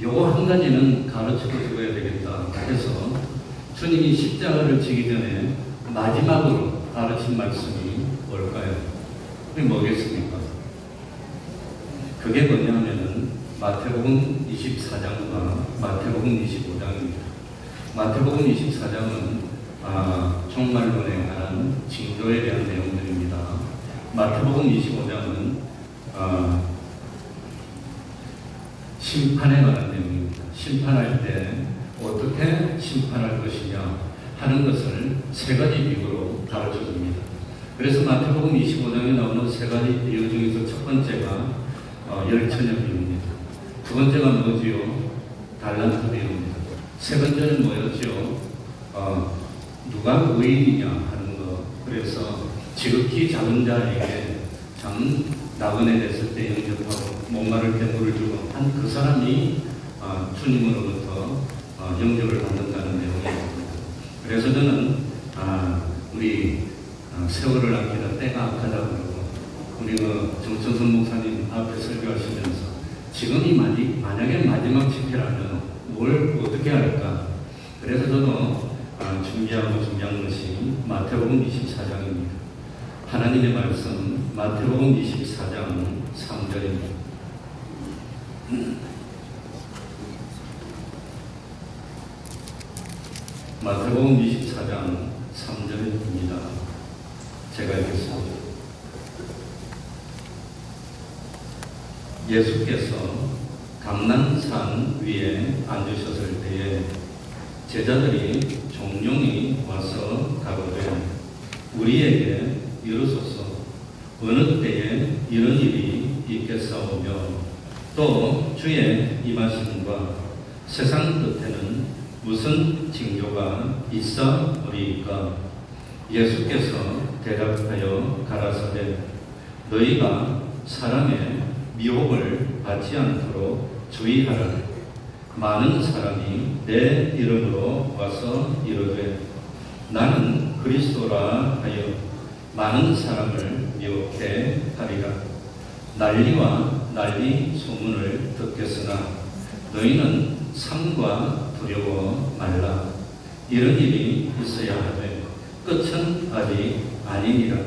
요거 한 가지는 가르쳐 주어야 되겠다 해서 주님이 십자가를 지기 전에 마지막으로 가르친 말씀이 뭘까요? 그게 뭐겠습니까? 그게 뭐냐면은 마태복음 24장과 마태복음 25장입니다. 마태복음 24장은 종말론에 관한 징조에 대한 내용들입니다. 마태복음 25장은 심판에 관한 내용입니다. 심판할 때 어떻게 심판할 것이냐 하는 것을 세 가지 비유로 가르쳐 줍니다. 그래서 마태복음 25장에 나오는 세 가지 비유 중에서 첫 번째가 열처녀 비유입니다. 두 번째가 뭐지요? 달란트 비유입니다. 세 번째는 뭐였지요? 누가 의인이냐 하는 거. 그래서 지극히 작은 자에게 참 나그네 됐을 때 영접하고 목마를 때 물을 주고 한 그 사람이 주님으로부터 영접을 받는다는 내용입니다. 그래서 저는 우리 세월을 아끼다 때가 악하다고 그러고 우리 정천선 목사님 앞에 설교하시면서 지금이 만약에 마지막 집회라면 뭘 어떻게 할까? 그래서 저도 준비한 것이 마태복음 24장입니다. 하나님의 말씀 마태복음 24장 3절입니다. 마태복음 24장 3절입니다. 제가 읽겠습니다. 예수께서 감난산 위에 앉으셨을 때에 제자들이 종용이 와서 가로되 우리에게 이르소서 어느 때에 이런 일이 있겠사오며 또 주의 임하심과 세상 끝에는 무슨 징조가 있사오리이까? 예수께서 대답하여 가라사대 너희가 사람의 미혹을 받지 않도록 주의하라. 많은 사람이 내 이름으로 와서 이르되 나는 그리스도라 하여 많은 사람을 미혹해 하리라. 난리와 난리 소문을 듣겠으나 너희는 삼가 두려워 말라. 이런 일이 있어야 하되 끝은 아직 아니니라.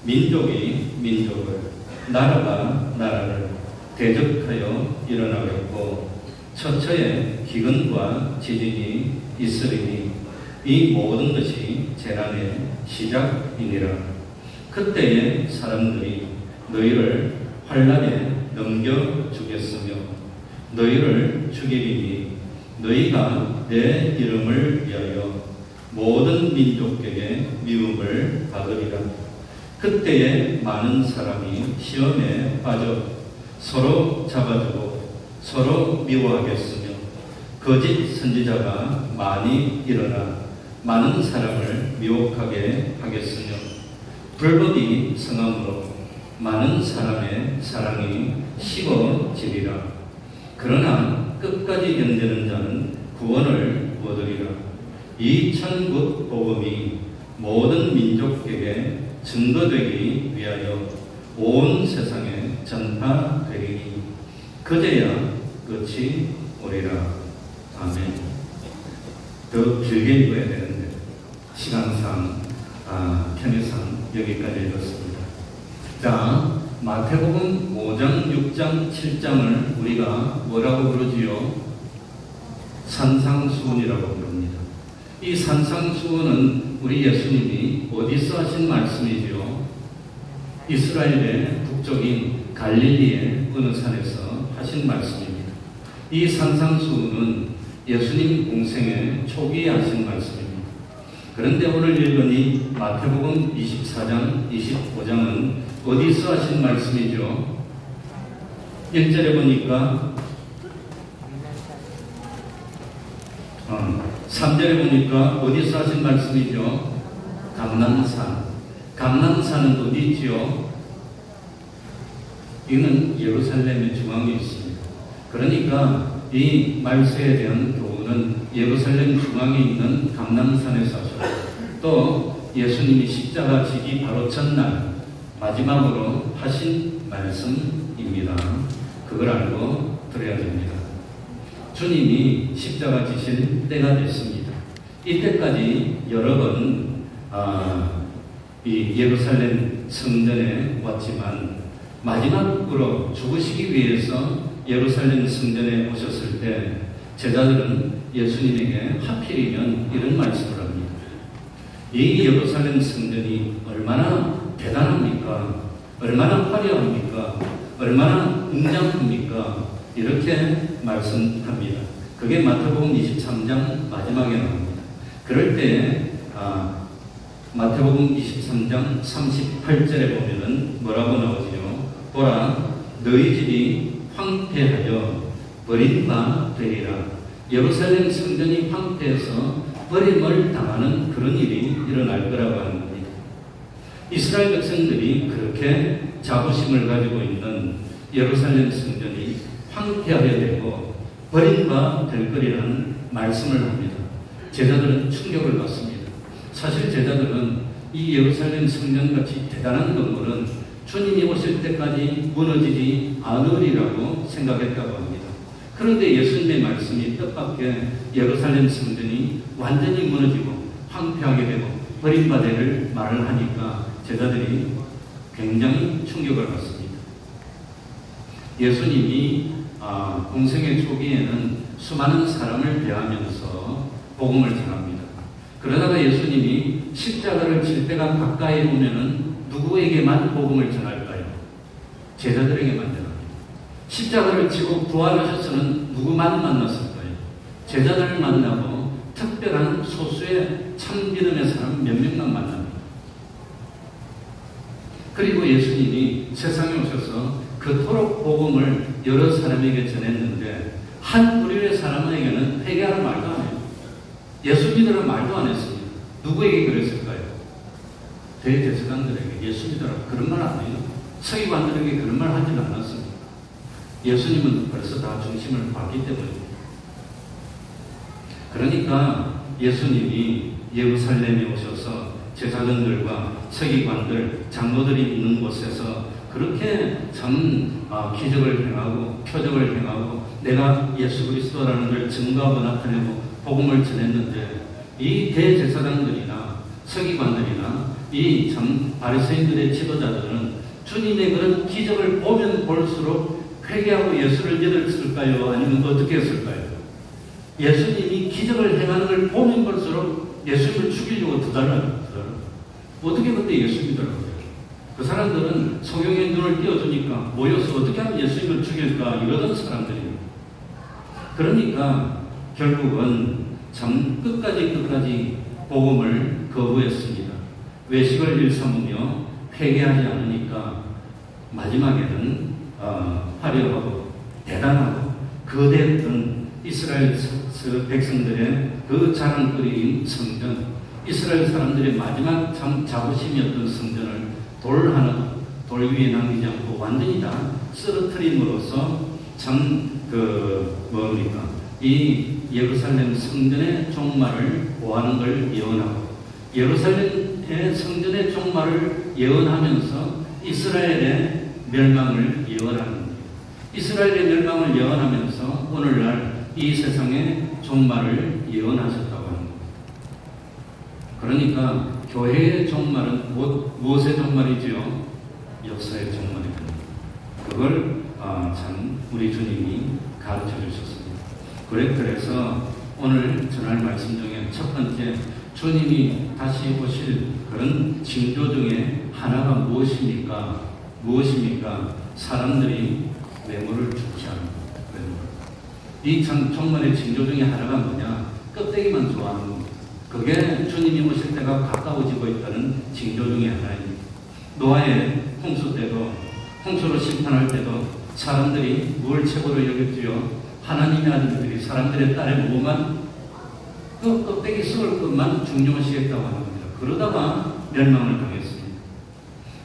민족이 민족을 나라가 나라를 대적하여 일어나겠고 처처에 기근과 지진이 있으리니 이 모든 것이 재난의 시작이니라. 그때에 사람들이 너희를 환난에 넘겨주겠으며 너희를 죽이리니 너희가 내 이름을 위하여 모든 민족에게 미움을 받으리라. 그때에 많은 사람이 시험에 빠져 서로 잡아주고 서로 미워하겠으며 거짓 선지자가 많이 일어나 많은 사람을 미혹하게 하겠으며 불법이 성함으로 많은 사람의 사랑이 식어지리라. 그러나 끝까지 견디는 자는 구원을 얻으리라. 이 천국 복음이 모든 민족에게 증거되기 위하여 온 세상에 전파되리니 그제야 끝이 오리라. 아멘. 더 길게 읽어야 되는데 시간상 편의상 여기까지 읽었습니다. 자, 마태복음 5장, 6장, 7장을 우리가 뭐라고 부르지요? 산상수훈이라고 부릅니다. 이 산상수훈은 우리 예수님이 어디서 하신 말씀이지요? 이스라엘의 북쪽인 갈릴리의 어느 산에서 하신 말씀입니다. 이 산상수훈은 예수님 공생의 초기에 하신 말씀입니다. 그런데 오늘 읽은 이 마태복음 24장, 25장은 어디서 하신 말씀이죠? 1절에 보니까 3절에 보니까 어디서 하신 말씀이죠? 감난산. 감난산은 어디 있지요? 이는 예루살렘의 중앙에 있습니다. 그러니까 이 말세에 대한 교훈은 예루살렘 중앙에 있는 감난산에서 하셨고 또 예수님이 십자가 지기 바로 전날 마지막으로 하신 말씀입니다. 그걸 알고 들어야 됩니다. 주님이 십자가 지실 때가 됐습니다. 이때까지 여러 번 이 예루살렘 성전에 왔지만 마지막으로 죽으시기 위해서 예루살렘 성전에 오셨을 때 제자들은 예수님에게 하필이면 이런 말씀을 합니다. 이 예루살렘 성전이 얼마나 대단합니까? 얼마나 화려합니까? 얼마나 웅장합니까? 이렇게 말씀합니다. 그게 마태복음 23장 마지막에 나옵니다. 그럴 때 마태복음 23장 38절에 보면은 뭐라고 나오지요? 보라, 너희 집이 황폐하여 버린 바 되리라. 예루살렘 성전이 황폐해서 버림을 당하는 그런 일이 일어날 거라고 하는 겁니다. 이스라엘 백성들이 그렇게 자부심을 가지고 있는 예루살렘 성전이 황폐하게 되고 버린 바 될 거리라는 말씀을 합니다. 제자들은 충격을 받습니다. 사실 제자들은 이 예루살렘 성전같이 대단한 건물은 주님이 오실 때까지 무너지지 않으리라고 생각했다고 합니다. 그런데 예수님의 말씀이 뜻밖의 예루살렘 성전이 완전히 무너지고 황폐하게 되고 버림받을 말을 하니까 제자들이 굉장히 충격을 받습니다. 예수님이 공생의 초기에는 수많은 사람을 대하면서 복음을 전합니다. 그러다가 예수님이 십자가를 질 때가 가까이 오면은 누구에게만 복음을 전할까요? 제자들에게만 전합니다. 십자가를 지고 부활하셔서는 누구만 만났을까요? 제자들을 만나고 특별한 소수의 참 믿음의 사람 몇 명만 만납니다. 그리고 예수님이 세상에 오셔서 그토록 복음을 여러 사람에게 전했는데 한 부류의 사람에게는 회개하는 말도 안 해요. 예수 믿으라 말도 안 했습니다. 누구에게 그랬을까요? 대제사장들에게 예수 믿으라 그런 말 안 해요. 서기관들에게 그런 말 하지는 않았습니다. 예수님은 벌써 다 중심을 봤기 때문입니다. 그러니까 예수님이 예루살렘에 오셔서 제사장들과 서기관들, 장로들이 있는 곳에서 그렇게 참 기적을 행하고 표적을 행하고 내가 예수 그리스도라는 걸 증거하고 나타내고 복음을 전했는데 이 대제사장들이나 서기관들이나 이 참 바리새인들의 지도자들은 주님의 그런 기적을 보면 볼수록 회개하고 예수를 믿었을까요? 아니면 어떻게 했을까요? 예수님이 기적을 행하는 걸 보면 볼수록 예수님을 죽이려고 두달라요. 어떻게 그때 예수 믿으라고 해요? 그 사람들은 성경의 눈을 띄워주니까 모여서 어떻게 하면 예수님을 죽일까 이러던 사람들입니다. 그러니까 결국은 참 끝까지 복음을 거부했습니다. 외식을 일삼으며 회개하지 않으니까 마지막에는 화려하고 대단하고 거대했던 이스라엘 백성들의 그 자랑거리인 성전, 이스라엘 사람들의 마지막 참 자부심이었던 성전을 돌 위에 남기지 않고 완전히 다 쓰러뜨림으로써 참 이 예루살렘 성전의 종말을 보하는 걸 예언하고 예루살렘의 성전의 종말을 예언하면서 이스라엘의 멸망을 예언하는 이스라엘의 멸망을 예언하면서 오늘날 이 세상의 종말을 예언하셨다고 하는 겁니다. 그러니까 교회의 종말은 무엇의 종말이지요? 역사의 종말입니다. 그걸 참 우리 주님이 가르쳐 주셨습니다. 그래서 오늘 전할 말씀 중에 첫 번째 주님이 다시 오실 그런 징조 중에 하나가 무엇입니까? 사람들이 외모를 중시하는 것. 이 참 종말의 징조 중에 하나가 뭐냐? 껍데기만 좋아하는 것. 그게 주님이 오실 때가 가까워지고 있다는 징조 중에 하나입니다. 노아의 홍수 때도 홍수로 심판할 때도 사람들이 뭘 최고로 여겼지요? 하나님의 아들들이 사람들의 딸의 몸만 그 껍데기 썩을 것만 중요시했다고 하는 겁니다. 그러다가 멸망을 당했습니다.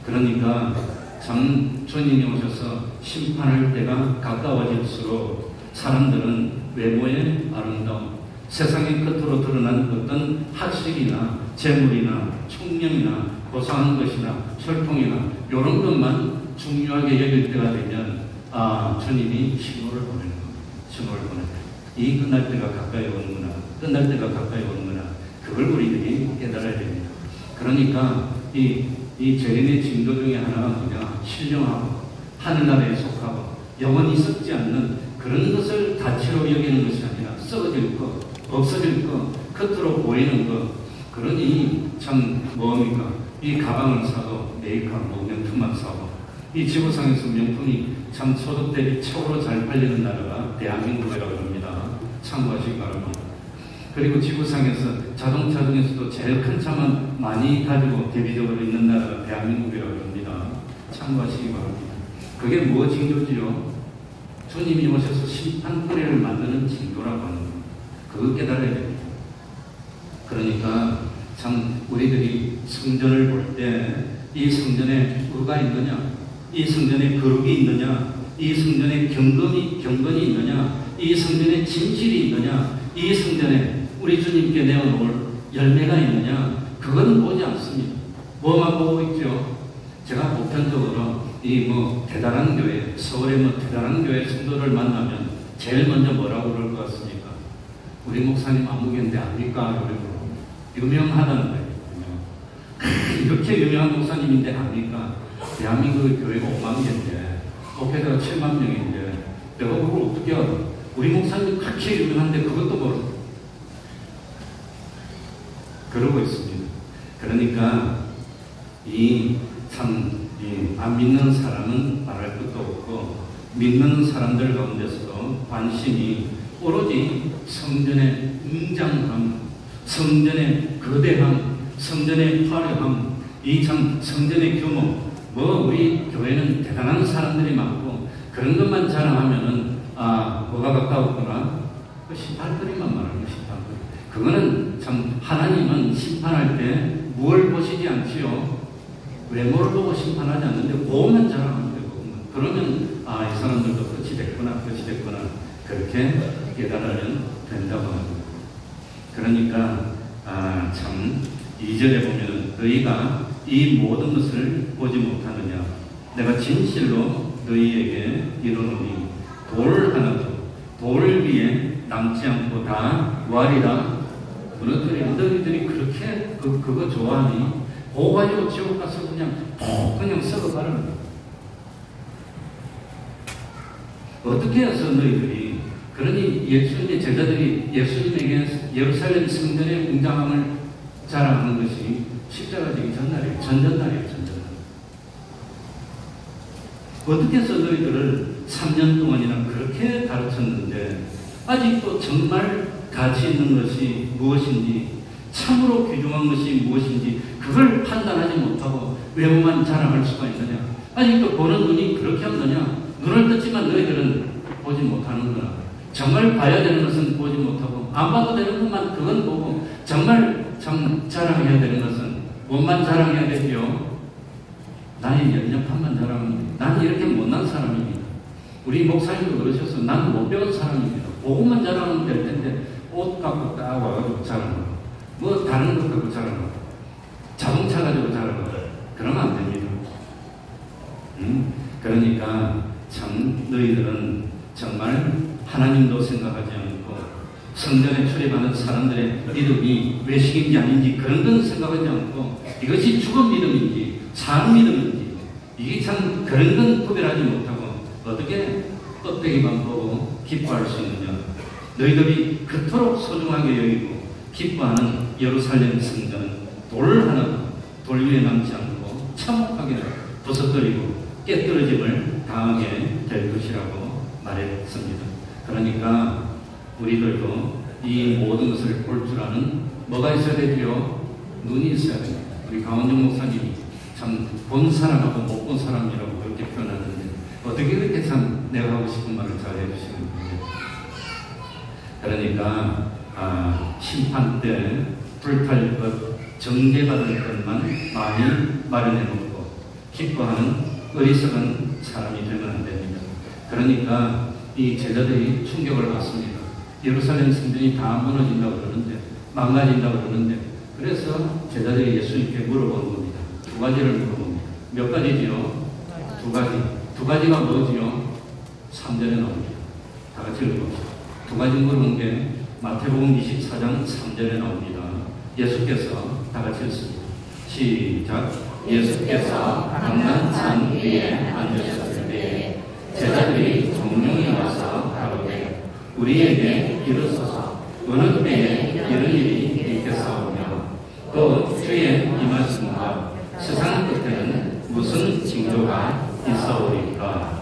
그러니까 참 주님이 오셔서 심판할 때가 가까워질수록 사람들은 외모의 아름다움, 세상의 끝으로 드러난 어떤 학식이나 재물이나 총명이나 고상한 것이나 혈통이나 이런 것만 중요하게 여길 때가 되면 주님이 신호를 보내는 겁니다. 신호를 보내는 겁니다. 이 끝날 때가 가까이 오는구나. 끝날 때가 가까이 오는구나. 그걸 우리들이 깨달아야 됩니다. 그러니까 이 재림의 징조 중에 하나가 뭐냐? 신령하고 하늘나라에 속하고 영원히 썩지 않는 그런 것을 가치로 여기는 것이 아니라 썩어질 것, 없어질 것, 겉으로 보이는 것. 그러니 참 뭡니까? 이 가방을 사도 메이크업 명품만 사고 이 지구상에서 명품이 참 소득 대비 최고로 잘 팔리는 나라가 대한민국이라고 합니다. 참고하시기 바랍니다. 그리고 지구상에서 자동차 중에서도 제일 큰 차만 많이 가지고 대비적으로 있는 나라가 대한민국이라고 합니다. 참고하시기 바랍니다. 그게 뭐 징조지요? 주님이 오셔서 심판거리를 만드는 징조라고 하는 겁니다. 그거 깨달아야 됩니다. 그러니까 참 우리들이 성전을 볼 때 이 성전에 의가 있느냐, 이 성전에 거룩이 있느냐, 이 성전에 경건이 있느냐, 이 성전에 진실이 있느냐, 이 성전에 우리 주님께 내어놓을 열매가 있느냐, 그건 보지 않습니다. 뭐만 보고 있죠? 제가 보편적으로 이 대단한 교회, 서울의 대단한 교회 성도를 만나면 제일 먼저 뭐라고 그럴 것 같습니까? 우리 목사님 안목인데 압니까? 유명하다는 거예요. 이렇게 유명한 목사님인데 압니까? 대한민국의 교회가 5만 개인데 목회자가 7만 명인데 내가 그걸 어떻게 알아? 우리 목사님 그렇게 유명한데 그것도 모르고 그러고 있습니다. 그러니까 안 믿는 사람은 말할 것도 없고 믿는 사람들 가운데서도 관심이 오로지 성전의 웅장함, 성전의 거대함, 성전의 화려함, 이 참 성전의 규모, 우리 교회는 대단한 사람들이 많고 그런 것만 자랑하면은 뭐가 가까웠구나. 그 심판거리만 말하는 심판거리. 그거는 참 하나님은 심판할 때 무엇을 보시지 않지요. 외모를 보고 심판하지 않는데 뭐만 자랑하면 되고 그러면 이 사람들도 끝이 됐구나 그렇게 깨달으면 된다고 합니다. 그러니까 참 2절에 보면은 너희가 이 모든 것을 보지 못하느냐 내가 진실로 너희에게 이르노니 돌 하나도 돌 위에 남지 않고 다 무하리라. 너희들이 그렇게 그거 좋아하니 그거 가지고 지옥 가서 그냥 썩어가라는 거야. 어떻게 해서 너희들이 그러니 예수님의 제자들이 예수님에게 예루살렘 성전의 웅장함을 자랑하는 것이 십자가 지기 전날이에요. 전전날이에요. 어떻게 해서 너희들을 3년 동안이나 그렇게 가르쳤는데 아직도 정말 가치 있는 것이 무엇인지 참으로 귀중한 것이 무엇인지 그걸 판단하지 못하고 외모만 자랑할 수가 있느냐? 아직도 보는 눈이 그렇게 없느냐? 눈을 떴지만 너희들은 보지 못하는구나. 정말 봐야 되는 것은 보지 못하고 안 봐도 되는 것만 그건 보고 정말 참 자랑해야 되는 것은 뭐만 자랑해야 되지요? 나의 연약함만 자랑합니다. 나는 이렇게 못난 사람입니다. 우리 목사님도 그러셔서 나는 못 배운 사람입니다. 그것만 자랑하면 될 텐데 옷 갖고 딱 와가지고 자랑하고 다른 것 갖고 자랑하고 자동차 가지고 자랑하고 그러면 안 됩니다. 그러니까 참 너희들은 정말 하나님도 생각하지 않고 성전에 출입하는 사람들의 믿음이 외식인지 아닌지 그런 건 생각하지 않고 이것이 죽은 믿음인지 산 믿음인지 이게 참 그런 건 구별하지 못하고 어떻게 껍데기만 보고 기뻐할 수 있느냐. 너희들이 그토록 소중하게 여기고 기뻐하는 예루살렘 성전은 돌 하나도 돌 위에 남지 않고 참혹하게 부서뜨리고 깨뜨려짐을 당하게 될 것이라고 말했습니다. 그러니까 우리들도 이 모든 것을 볼 줄 아는 뭐가 있어야 되지요? 눈이 있어야 됩니다. 우리 강원정 목사님이 참 본 사람하고 못 본 사람이라고 그렇게 표현하는데 어떻게 그렇게 참 내가 하고 싶은 말을 잘 해주시는지. 그러니까 심판 때 불탈 것, 정죄받을 것만 많이 마련해 놓고 기뻐하는 어리석은 사람이 되면 안 됩니다. 그러니까 이 제자들이 충격을 받습니다. 예루살렘 성전이 다 무너진다고 그러는데 망가진다고 그러는데 그래서 제자들이 예수님께 물어보는 겁니다. 두 가지를 물어봅니다. 몇 가지지요? 두 가지. 두 가지가 뭐지요? 3절에 나옵니다. 다 같이 읽어봅시다. 두 가지 물은 게 마태복음 24장 3절에 나옵니다. 예수께서 다 같이 읽습니다. 시작. 예수께서 강난 산 위에 앉으셨을 때에 제자들이 종용이 와서 가로되 우리에게 이르소서 어느 때에 이런 일이 있겠사오며 또 주의 이 말씀과 세상 끝에는 무슨 징조가 있사오리까.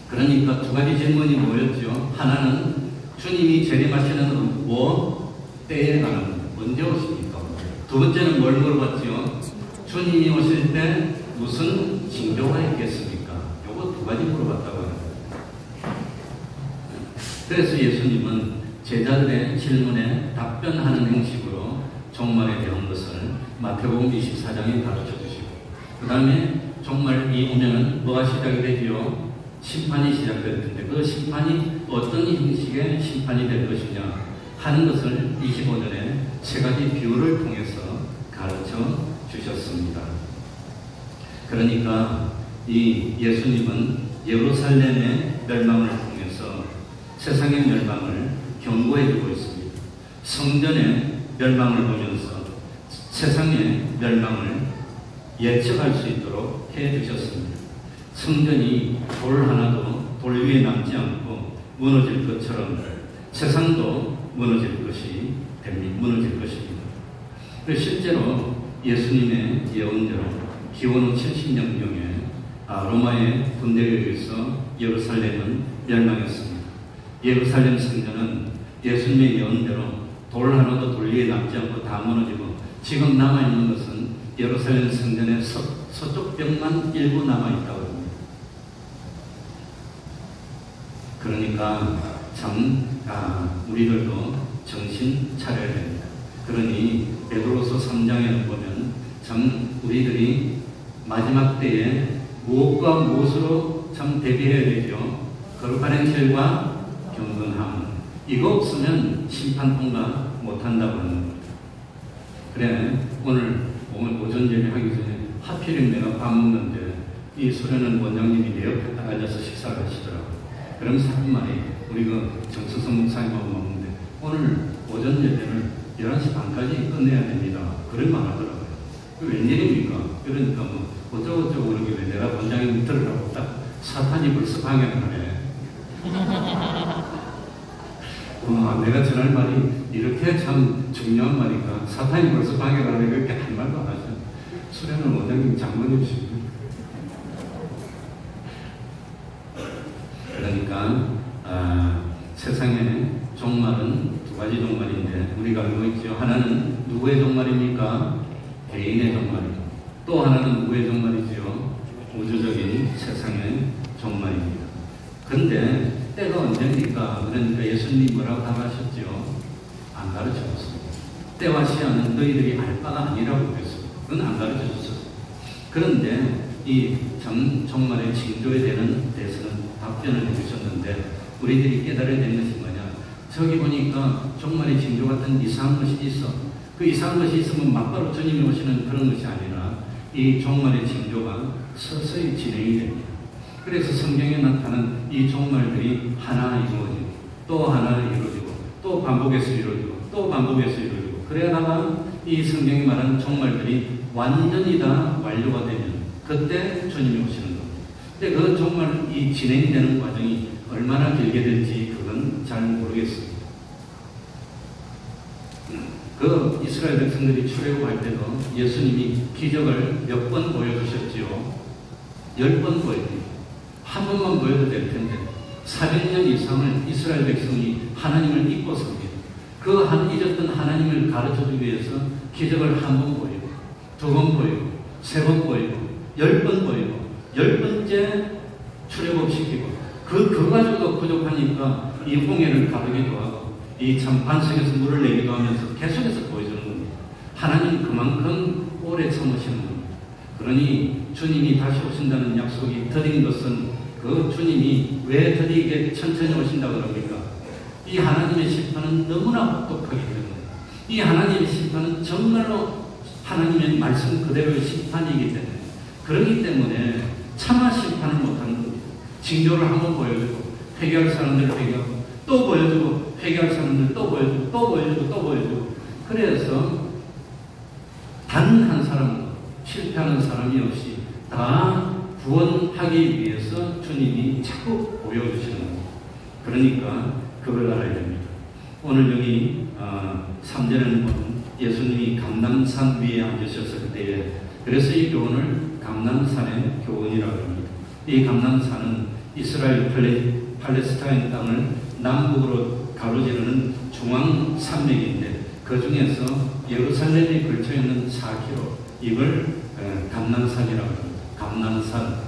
그러니까 두 가지 질문이 뭐였죠? 하나는 주님이 재림하시는 때에 관한 언제 오십니까? 두 번째는 뭘 물어봤죠? 주님이 오실 때 무슨 징조가 있겠습니까? 요거 두 가지 물어봤다고 합니다. 그래서 예수님은 제자들의 질문에 답변하는 형식으로 종말에 대한 것을 마태복음 24장에 가르쳐 주시고, 그 다음에 종말이 오면은 뭐가 시작이 되지요? 심판이 시작될 텐데 그 심판이 어떤 형식의 심판이 될 것이냐 하는 것을 25절에 세 가지 비유를 통해서 가르쳐 주셨습니다. 그러니까 이 예수님은 예루살렘의 멸망을 통해서 세상의 멸망을 경고해 주고 있습니다. 성전의 멸망을 보면서 세상의 멸망을 예측할 수 있도록 해 주셨습니다. 성전이 돌 하나도 돌 위에 남지 않고 무너질 것처럼 세상도 무너질 것입니다. 실제로 예수님의 예언대로 기원 후 70년경에 로마의 군대에 의해서 예루살렘은 멸망했습니다. 예루살렘 성전은 예수님의 예언대로 돌 하나도 돌 위에 남지 않고 다 무너지고 지금 남아있는 것은 예루살렘 성전의 서쪽 벽만 일부 남아있다고 합니다. 그러니까 참 우리들도 정신 차려야 됩니다. 그러니 베드로서 3장에 보면 참 우리들이 마지막 때에 무엇과 무엇으로 참 대비해야 되죠. 거룩한 행실과 경건함, 이거 없으면 심판 통과 못한다고 하는 겁니다. 그래 오늘 오전 예배 하기 전에 하필이면 내가 밥 먹는데 이 소련은 원장님이 내 옆에 딱 앉아서 식사를 하시더라고요. 그러면서 한 말이 우리 정수성 목사님하고 먹는데 오늘 오전 예배를 11시 반까지 끝내야 됩니다. 그런 말 하더라고요. 웬일입니까? 그러니까 어쩌고저쩌고 그러길래 내가 원장님 들으라고 딱 사탄이 벌써 방해를 하네. 내가 전할 말이 이렇게 참 중요한 말이니까 사탄이 벌써 방해를 하네. 그렇게 한 말도 안 하죠. 수련은 원장님 장모님이십니다. 그러니까 세상의 종말은 두 가지 종말인데 우리가 알고 있죠. 하나는 누구의 종말입니까? 개인의 종말이고, 또 하나는 누구의 종말이죠? 우주적인 세상의 종말입니다. 그런데 때가 언제입니까? 그러니까 예수님이 뭐라고 답하셨죠? 안 가르쳐줬습니다. 때와 시간은 너희들이 알 바가 아니라고 그랬습니다. 그건 안 가르쳐줬어요. 그런데 이 종말의 징조에 대해서는 답변을 해주셨는데 우리들이 깨달아야 되는 것이 뭐냐? 저기 보니까 종말의 징조 같은 이상한 것이 있어. 그 이상한 것이 있으면 막바로 주님이 오시는 그런 것이 아니라 이 종말의 징조가 서서히 진행이 됩니다. 그래서 성경에 나타난 이 종말들이 하나 이루어지고 또 하나 이루어지고 또 반복해서 이루어지고 또 반복해서 이루어지고 그러다가 이 성경이 말하는 종말들이 완전히 다 완료가 되면 그때 주님이 오시는 겁니다. 근데 그 정말 이 진행되는 과정이 얼마나 길게 될지 그건 잘 모르겠습니다. 그 이스라엘 백성들이 출애굽할 때도 예수님이 기적을 몇 번 보여주셨지요? 10번 보여줍니다. 한 번만 보여도 될 텐데 400년 이상을 이스라엘 백성이 하나님을 잊고 삽니다. 그 잊었던 하나님을 가르쳐주기 위해서 기적을 한 번 보이고, 두 번 보이고, 세 번 보이고, 10번 보이고, 10번째 출애굽시키고, 그거 가지고도 부족하니까 이 홍해를 가르기도 하고, 이 참 반석에서 물을 내기도 하면서 계속해서 보여주는 겁니다. 하나님 그만큼 오래 참으시는 겁니다. 그러니 주님이 다시 오신다는 약속이 드린 것은 그 주님이 왜 드리게 천천히 오신다고 합니까? 이 하나님의 심판은 너무나 혹독하기 때문에 이 하나님의 심판은 정말로 하나님의 말씀 그대로의 심판이기 때문에, 그렇기 때문에 참아 심판을 못하는 겁니다. 징조를 한번 보여주고 회개할 사람들을 회개하고 또 보여주고 회개할 사람들 또 보여주고 또 보여주고 또 보여주고, 그래서 단 한 사람 실패하는 사람이 없이 다 구원하기 위해서 주님이 자꾸 보여주시는 겁니다. 그러니까 그걸 알아야 됩니다. 오늘 여기 3절에는 보면 예수님이 감람산 위에 앉으셨을 때에, 그래서 이 교훈을 감람산의 교훈이라고 합니다. 이 감람산은 이스라엘 팔레스타인 땅을 남북으로 가로지르는 중앙 산맥인데, 그 중에서 예루살렘이 걸쳐있는 4km, 이걸 감람산이라고 합니다. 감람산,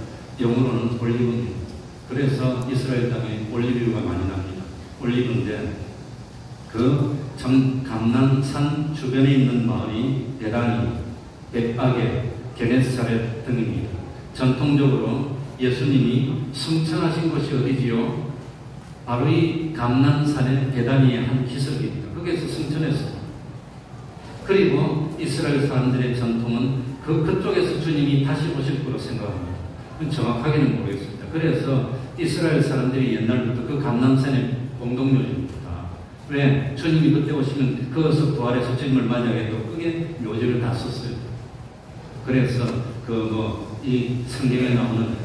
영어로는 올리브입니다. 그래서 이스라엘 땅에 올리브가 많이 납니다. 올리브인데, 그 감람산 주변에 있는 마을이 베다니, 벳바게, 게네사렛 등입니다. 전통적으로 예수님이 승천하신 곳이 어디지요? 바로 이 감람산의 베다니의 한 기슭입니다. 거기에서 승천했습니다. 그리고 이스라엘 사람들의 전통은 그쪽에서 주님이 다시 오실 거로 생각합니다. 정확하게는 모르겠습니다. 그래서 이스라엘 사람들이 옛날부터 그 감람산의 공동묘지입니다. 왜? 주님이 그때 오시면 거기서 부활해서 주님을 맞이하게도 그게 묘지를 다 썼어요. 그래서 이 성경에 나오는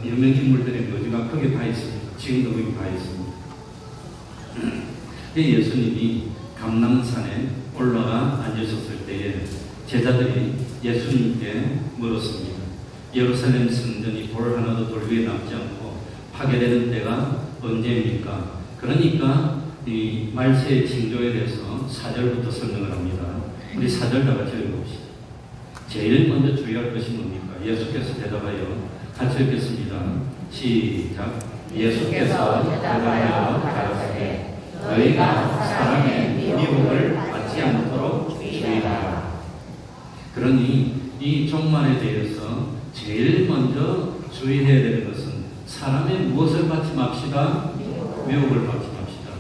유명 인물들의 묘지가 거기에 다 있습니다. 지금도 거기 다 있습니다. 예수님이 감람산에 올라가 앉으셨을 때에 제자들이 예수님께 물었습니다. 예루살렘 성전이 돌 하나도 돌 위에 남지 않고 파괴되는 때가 언제입니까? 그러니까 이 말세의 징조에 대해서 4절부터 설명을 합니다. 우리 4절 다 같이 읽어봅시다. 제일 먼저 주의할 것이 뭡니까? 예수께서 대답하여 같이 읽겠습니다. 시작. 예수께서 대답하여 가라사대 너희가 사람의 미혹을 받지 않도록 주의하라. 그러니 이 종말에 대해서 제일 먼저 주의해야 되는 것은 사람의 무엇을 받지 맙시다? 미혹을 받지 맙시다.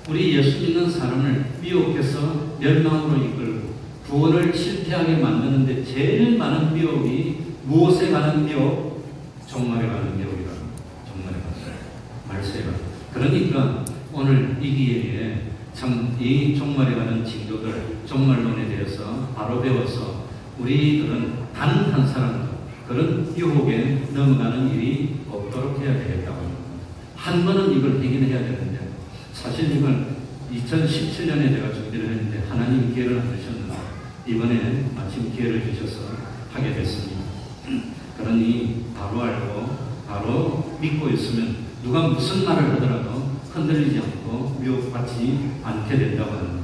우리 예수 믿는 사람을 미혹해서 멸망으로 이끌고 구원을 실패하게 만드는데 제일 많은 미혹이 무엇에 관한 미혹? 종말에 관한 미혹이라. 종말에 관한 말세에 관한. 그러니까 오늘 이 기회에 참 이 종말에 관한 징조들, 종말론에 대해서 바로 배워서 우리들은 단 한 사람도 그런 유혹에 넘어가는 일이 없도록 해야 되겠다고 합니다. 한 번은 이걸 해결해야 되는데, 사실 이걸 2017년에 제가 준비를 했는데 하나님 기회를 안 주셨는데 이번에 마침 기회를 주셔서 하게 됐습니다. 그러니 바로 알고 바로 믿고 있으면 누가 무슨 말을 하더라도 흔들리지 않고 미혹받지 않게 된다고 합니다.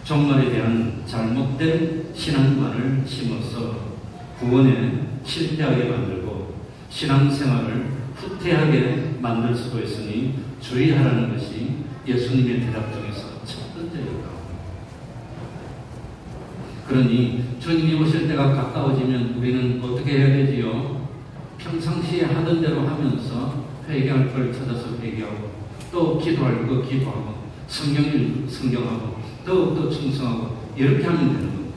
종말에 대한 잘못된 신앙관을 심어서 구원에 실패하게 만들고 신앙생활을 후퇴하게 만들 수도 있으니 주의하라는 것이 예수님의 대답 중에서 첫 번째였다고 합니다. 그러니 주님이 오실 때가 가까워지면 우리는 어떻게 해야 되지요? 평상시에 하던 대로 하면서 회개할 걸 찾아서 회개하고 또 기도할 거 기도하고 성경을 성경하고 더욱더 충성하고 이렇게 하면 되는 겁니다.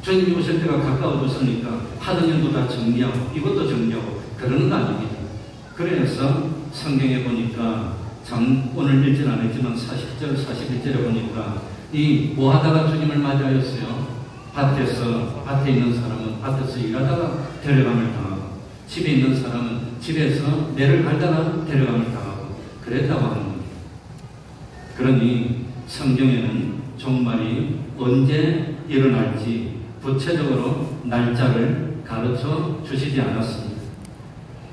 주님이 오실 때가 가까워졌으니까 하던 일도 다 정리하고 이것도 정리하고 그러는 거 아닙니다. 그래서 성경에 보니까 참 오늘 읽진 않았지만 40절 41절에 보니까 이 뭐 하다가 주님을 맞이하였어요? 밭에 있는 사람은 밭에서 일하다가 데려감을 당하고 집에 있는 사람은 집에서 내를 갈다가 데려감을 당하고 그랬다고 하는 겁니다. 그러니 성경에는 종말이 언제 일어날지 구체적으로 날짜를 가르쳐 주시지 않았습니다.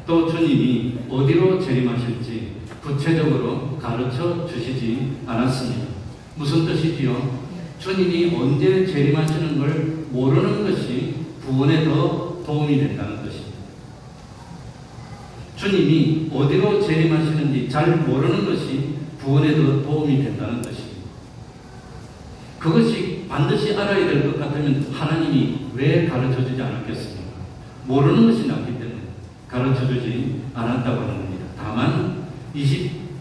또 주님이 어디로 재림하실지 구체적으로 가르쳐 주시지 않았습니다. 무슨 뜻이지요? 주님이 언제 재림하시는 걸 모르는 것이 구원에 더 도움이 된다는 것입니다. 주님이 어디로 재림하시는지 잘 모르는 것이 구원에 더 도움이 된다는 것입니다. 그것이 반드시 알아야 될 것 같으면 하나님이 왜 가르쳐주지 않았겠습니까? 모르는 것이 낫기 때문에 가르쳐주지 않았다고 하는 겁니다. 다만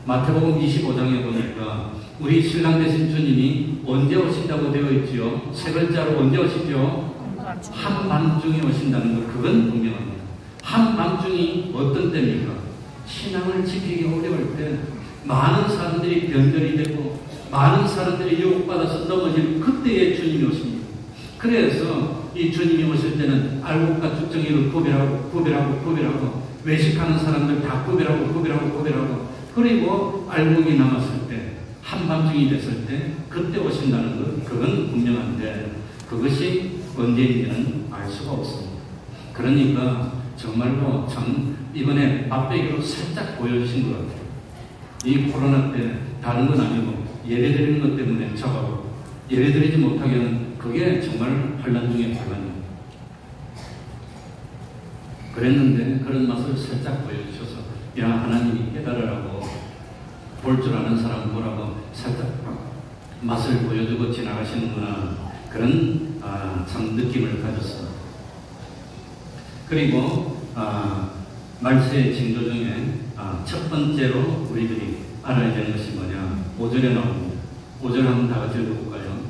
마태복음 25장에 보니까 우리 신랑 되신 주님이 언제 오신다고 되어 있지요? 세 글자로 언제 오시죠? 한밤중에 오신다는 것, 그건 분명합니다. 한밤중이 어떤 때입니까? 신앙을 지키기 어려울 때, 많은 사람들이 변절이 되고 많은 사람들이 유혹받아서 넘어질 그때에 주님이 오십니다. 그래서 이 주님이 오실 때는 알곡과 쭉정이를 구별하고 외식하는 사람들 다 구별하고 그리고 알곡이 남았을 때, 한밤중이 됐을 때 그때 오신다는 것, 그건 분명한데 그것이 언제인지는 알 수가 없습니다. 그러니까 정말로 참 이번에 맛배기로 살짝 보여주신 것 같아요. 이 코로나 때 다른 건 아니고 예배드리는 것 때문에 저하고 예배드리지 못하게 하는 그게 정말 환난 중에 환난입니다. 그랬는데 그런 맛을 살짝 보여주셔서 야, 하나님이 깨달으라고, 볼 줄 아는 사람 보라고 살짝 맛을 보여주고 지나가시는구나, 그런 참 느낌을 가졌습니다. 그리고 말세의 징조 중에 첫 번째로 우리들이 알아야 되는 것이 뭐냐, 5절에 나옵니다. 5절 한번 다 같이 읽어볼까요?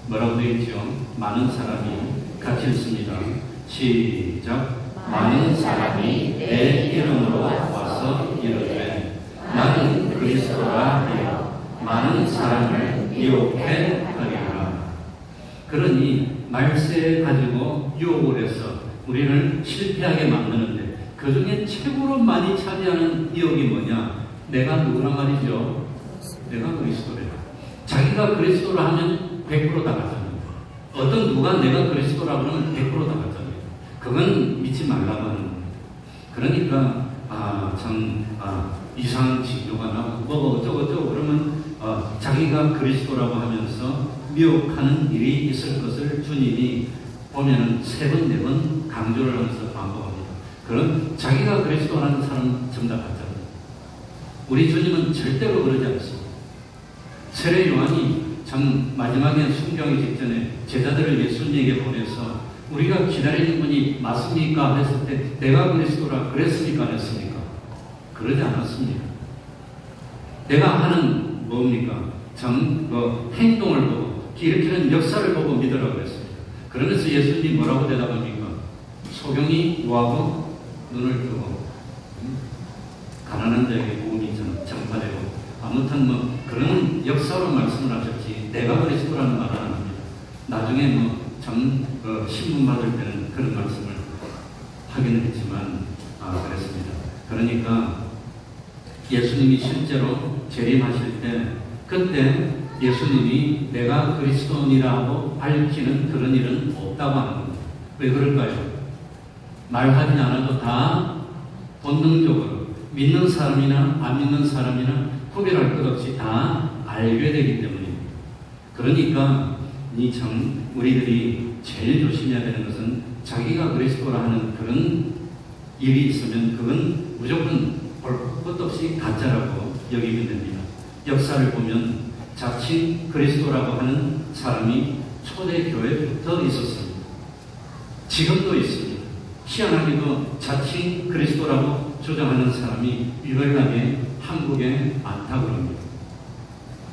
뭐라고 되어 있죠? 많은 사람이 같이 읽습니다. 시작. 많은 사람이 내 이름으로 와서 이르되 나는 그리스도라 하여 많은 사람을 유혹해 하리라. 그러니 말세 가지고 유혹을 해서 우리를 실패하게 만드는데 그 중에 최고로 많이 차지하는 유혹이 뭐냐? 내가 누구란 말이죠? 내가 그리스도래. 자기가 그리스도라 하면 100% 다 가잖아요. 어떤 누가 내가 그리스도라 그러면 100% 다 가잖아요. 그건 믿지 말라고 하는 거예요. 그러니까 이상한 징조가 나고 뭐 어쩌고 그러면 자기가 그리스도라고 하면서 미혹하는 일이 있을 것을 주님이 보면은 3번, 4번 강조를 하면서 반복합니다. 그럼 자기가 그리스도라는 사람은 전부 다 가짜입니다. 우리 주님은 절대로 그러지 않습니다. 세례 요한이 참 마지막에 순교하기 직전에 제자들을 예수님에게 보내서 우리가 기다리는 분이 맞습니까? 했을 때 내가 그리스도라 그랬습니까? 안 했습니까? 그러지 않았습니다. 내가 하는 뭡니까? 행동을 보고 일으키는 역사를 보고 믿으라고 그랬습니다. 그러면서 예수님이 뭐라고 대답합니까? 소경이 뭐하고 눈을 뜨고 가난한 자에게 복음이 전파되고 아무튼 그런 역사로 말씀을 하셨지 내가 그리스도라는 말은 안 합니다. 나중에 신분 받을 때는 그런 말씀을 하기는 했지만 그랬습니다. 그러니까 예수님이 실제로 재림하실 때 그때 예수님이 내가 그리스도니라고 밝히는 그런 일은 없다고 하는 겁니다. 왜 그럴까요? 말하지 않아도 다 본능적으로 믿는 사람이나 안 믿는 사람이나 구별할 것 없이 다 알게 되기 때문입니다. 그러니까 우리들이 제일 조심해야 되는 것은 자기가 그리스도라 하는 그런 일이 있으면 그건 무조건 볼 것도 없이 가짜라고 여기면 됩니다. 역사를 보면 자칭 그리스도라고 하는 사람이 초대교회부터 있었습니다. 지금도 있습니다. 희한하게도 자칭 그리스도라고 주장하는 사람이 유별나게 한국에 많다고 합니다.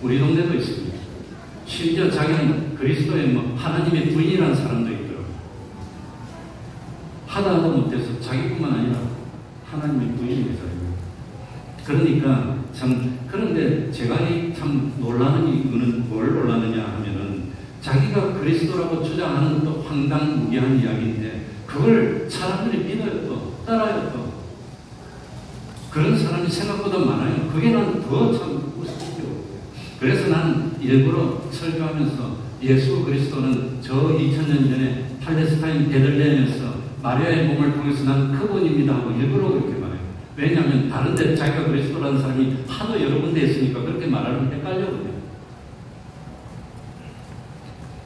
우리 동네도 있습니다. 심지어 자기는 그리스도의 하나님의 부인이라는 사람도 있더라고요. 하다하다 못해서 자기뿐만 아니라 하나님의 부인이 되잖아요. 그러니까 그런데 제가 참 놀라는 이유는 뭘 놀라느냐 하면은 자기가 그리스도라고 주장하는 것도 황당무계한 이야기인데 그걸 사람들이 믿어요, 또 따라요, 또 그런 사람이 생각보다 많아요. 그게 난 더 참 웃기죠. 그래서 난 일부러 설교하면서 예수 그리스도는 저 2000년 전에 팔레스타인 베들레헴에서 마리아의 몸을 통해서 난 그분입니다 하고 일부러 그렇게 말해요. 왜냐하면 다른 데 자기가 그리스도라는 사람이 하도 여러 군데 있으니까 그렇게 말하면 헷갈려거든요.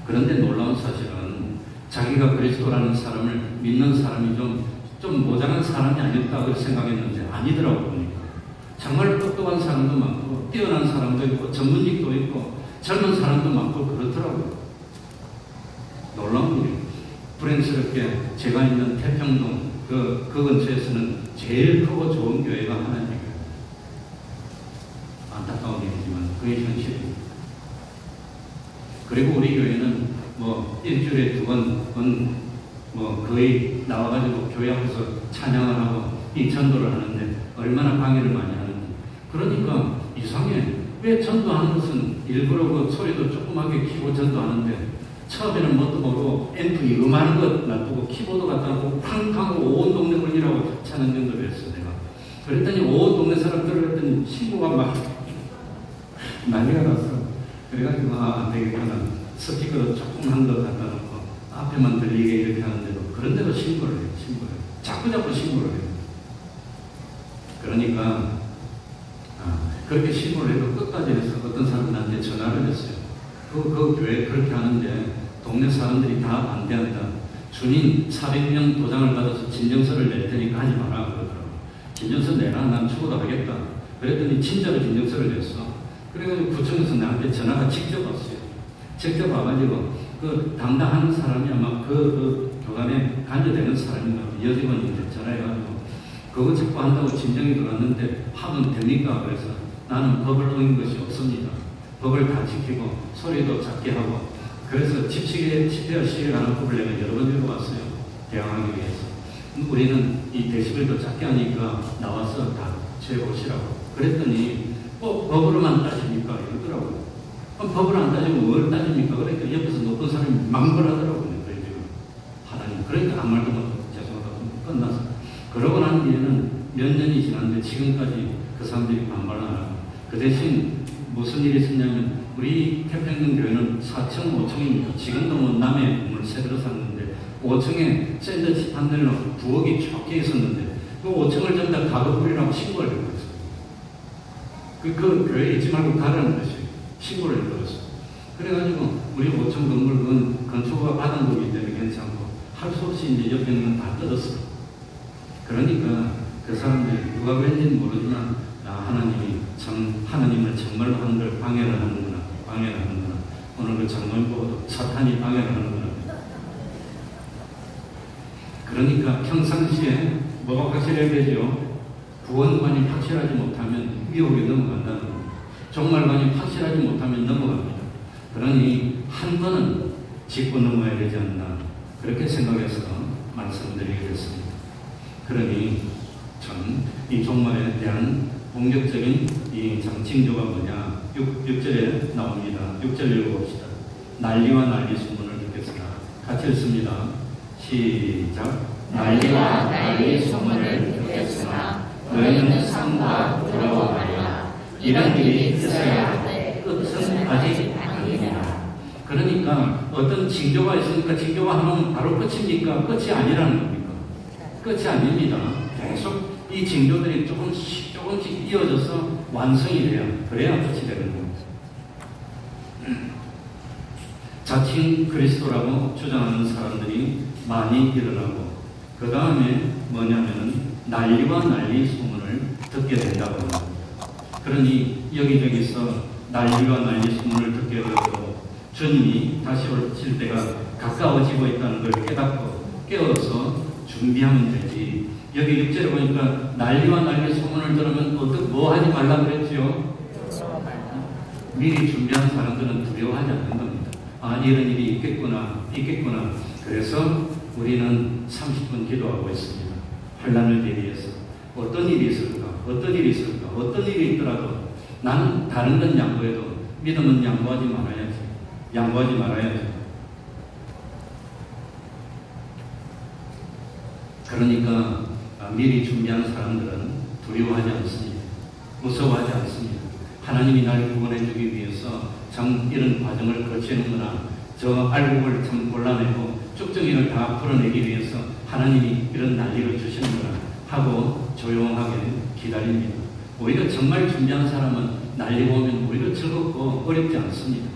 그런데 놀라운 사실은 자기가 그리스도라는 사람을 믿는 사람이 좀 모자란 사람이 아닐까 생각했는데 아니더라고 보니까. 정말 똑똑한 사람도 많고 뛰어난 사람도 있고 전문직도 있고 젊은 사람도 많고 그렇더라고요. 놀라운 일이에요. 불행스럽게 제가 있는 태평동 그 근처에서는 제일 크고 좋은 교회가 하나님의 교회. 안타까운 일이지만 그게 현실입니다. 그리고 우리 교회는 뭐 일주일에 2번 뭐 거의 나와가지고 교회 앞에서 찬양을 하고 이 전도를 하는데 얼마나 강의를 많이 하는지. 그러니까 이상해. 왜 전도하는 것은 일부러 그 소리도 조그맣게 키고 전도하는데 처음에는 뭣도 모르고 앰프 이거만한 것 놔두고 키보드 갖다 놓고 팡팡 온 동네 울리라고 찬양 전도를 했어 내가. 그랬더니 온 동네 사람들을 했더니 친구가 막 난리가 났어. 그래가지고 안 되겠구나. 스피커도 조그만 거 갖다 놓고 앞에만 들리게 이렇게 하는데도 그런데도 신고를 해요. 자꾸 신고를 해요. 그러니까 그렇게 신고를 해도 끝까지 해서 어떤 사람이 나한테 전화를 했어요. 그 교회 그렇게 하는데 동네 사람들이 다 반대한다. 주민 400명 도장을 받아서 진정서를 낼 테니까 하지 마라 그러더라고. 진정서 내라. 난 죽어도 하겠다. 그랬더니 진짜로 진정서를 냈어. 그래가지고 구청에서 나한테 전화가 직접 왔어요. 직접 와가지고 그 담당하는 사람이 아마 그 교단에 관여되는 사람인가 여직원인데 전화해가지고 그거 자꾸 한다고 진정이 들어왔는데 하면 됩니까? 그래서 나는 법을 어긴 것이 없습니다. 법을 다 지키고 소리도 작게 하고 그래서 집회와 시위에 관한 법을 내가 여러 번 읽어봤어요. 대항하기 위해서. 우리는 이 데시벨도 작게 하니까 나와서 다 재보시라고. 그랬더니 법으로만 따집니까? 이러더라고요. 그럼 법을 안 따지면 뭘 따집니까? 그러니까 옆에서 높은 사람이 망설하더라고요. 하다니. 그러니까 아무 말도 못하고 죄송하다고 끝났어. 그러고 난 뒤에는 몇 년이 지났는데 지금까지 그 사람들이 반발을 안 하고 그 대신 무슨 일이 있었냐면 우리 태평양 교회는 4층, 5층입니다. 지금도 뭐 남의 건물 새로 샀는데 5층에 샌드위치 판넬로 부엌이 쫙 있었는데 그 5층을 전부 다 가로불이라고 신고를 했어요. 그 교회에 있지 말고 가라는 것이 신고를 해버렸어. 그래가지고 우리 5층 건물은 건축가 받은 거기 때문에 괜찮고 할 수 없이 이제 옆에 있는 건 다 뜯었어. 그러니까 그 사람들이 누가 그랬는지 모르지만 하나님이 참 하나님을 정말로 하는 걸 방해를 하는구나. 오늘 그 장면 보고도 사탄이 방해를 하는구나. 그러니까 평상시에 뭐가 확실해야 되죠? 구원관이 확실하지 못하면 미혹에 넘어간다는 겁니다. 종말관이 확실하지 못하면 넘어갑니다. 그러니 한 번은 짚고 넘어야 되지 않나 그렇게 생각해서 말씀드리게 됐습니다. 그러니 전 이 종말에 대한 본격적인 이 징조가 뭐냐 6절에 나옵니다. 6절 읽어봅시다. 난리와 난리 소문을 듣겠으나 같이 읽습니다. 시작. 난리와 난리 소문을 듣겠으나 너희는 상과 두려워 말라. 이런 일이 있어야 하되 끝은 아직 아니니라. 그러니까 어떤 징조가 있으니까 징조가 하면 바로 끝입니까? 끝이 아니라는 겁니까? 끝이 아닙니다. 계속 이 징조들이 조금씩 이어져서 완성이 돼요. 그래야 끝이 되는 겁니다. 자칭 그리스도라고 주장하는 사람들이 많이 일어나고 그 다음에 뭐냐면 난리와 난리 소문을 듣게 된다고 합니다. 그러니 여기저기서 난리와 난리 소문을 듣게 되고 주님이 다시 오실 때가 가까워지고 있다는 걸 깨닫고 깨어서 준비하면 되지. 여기 6절에 보니까 난리와 난리 소문을 들으면 뭐 하지 말라 그랬지요? 미리 준비한 사람들은 두려워하지 않는 겁니다. 이런 일이 있겠구나. 그래서 우리는 30분 기도하고 있습니다. 환난을 대비해서 어떤 일이 있을까? 어떤 일이 있더라도 나는 다른 건 양보해도 믿음은 양보하지 말아야지. 그러니까 미리 준비한 사람들은 두려워하지 않습니다. 무서워하지 않습니다. 하나님이 나를 구원해주기 위해서 참 이런 과정을 거치는구나. 저 알곡을 참 골라내고 쭉정이를 다 풀어내기 위해서 하나님이 이런 난리를 주시는구나 하고 조용하게 기다립니다. 오히려 정말 준비한 사람은 난리가 오면 오히려 즐겁고 어렵지 않습니다.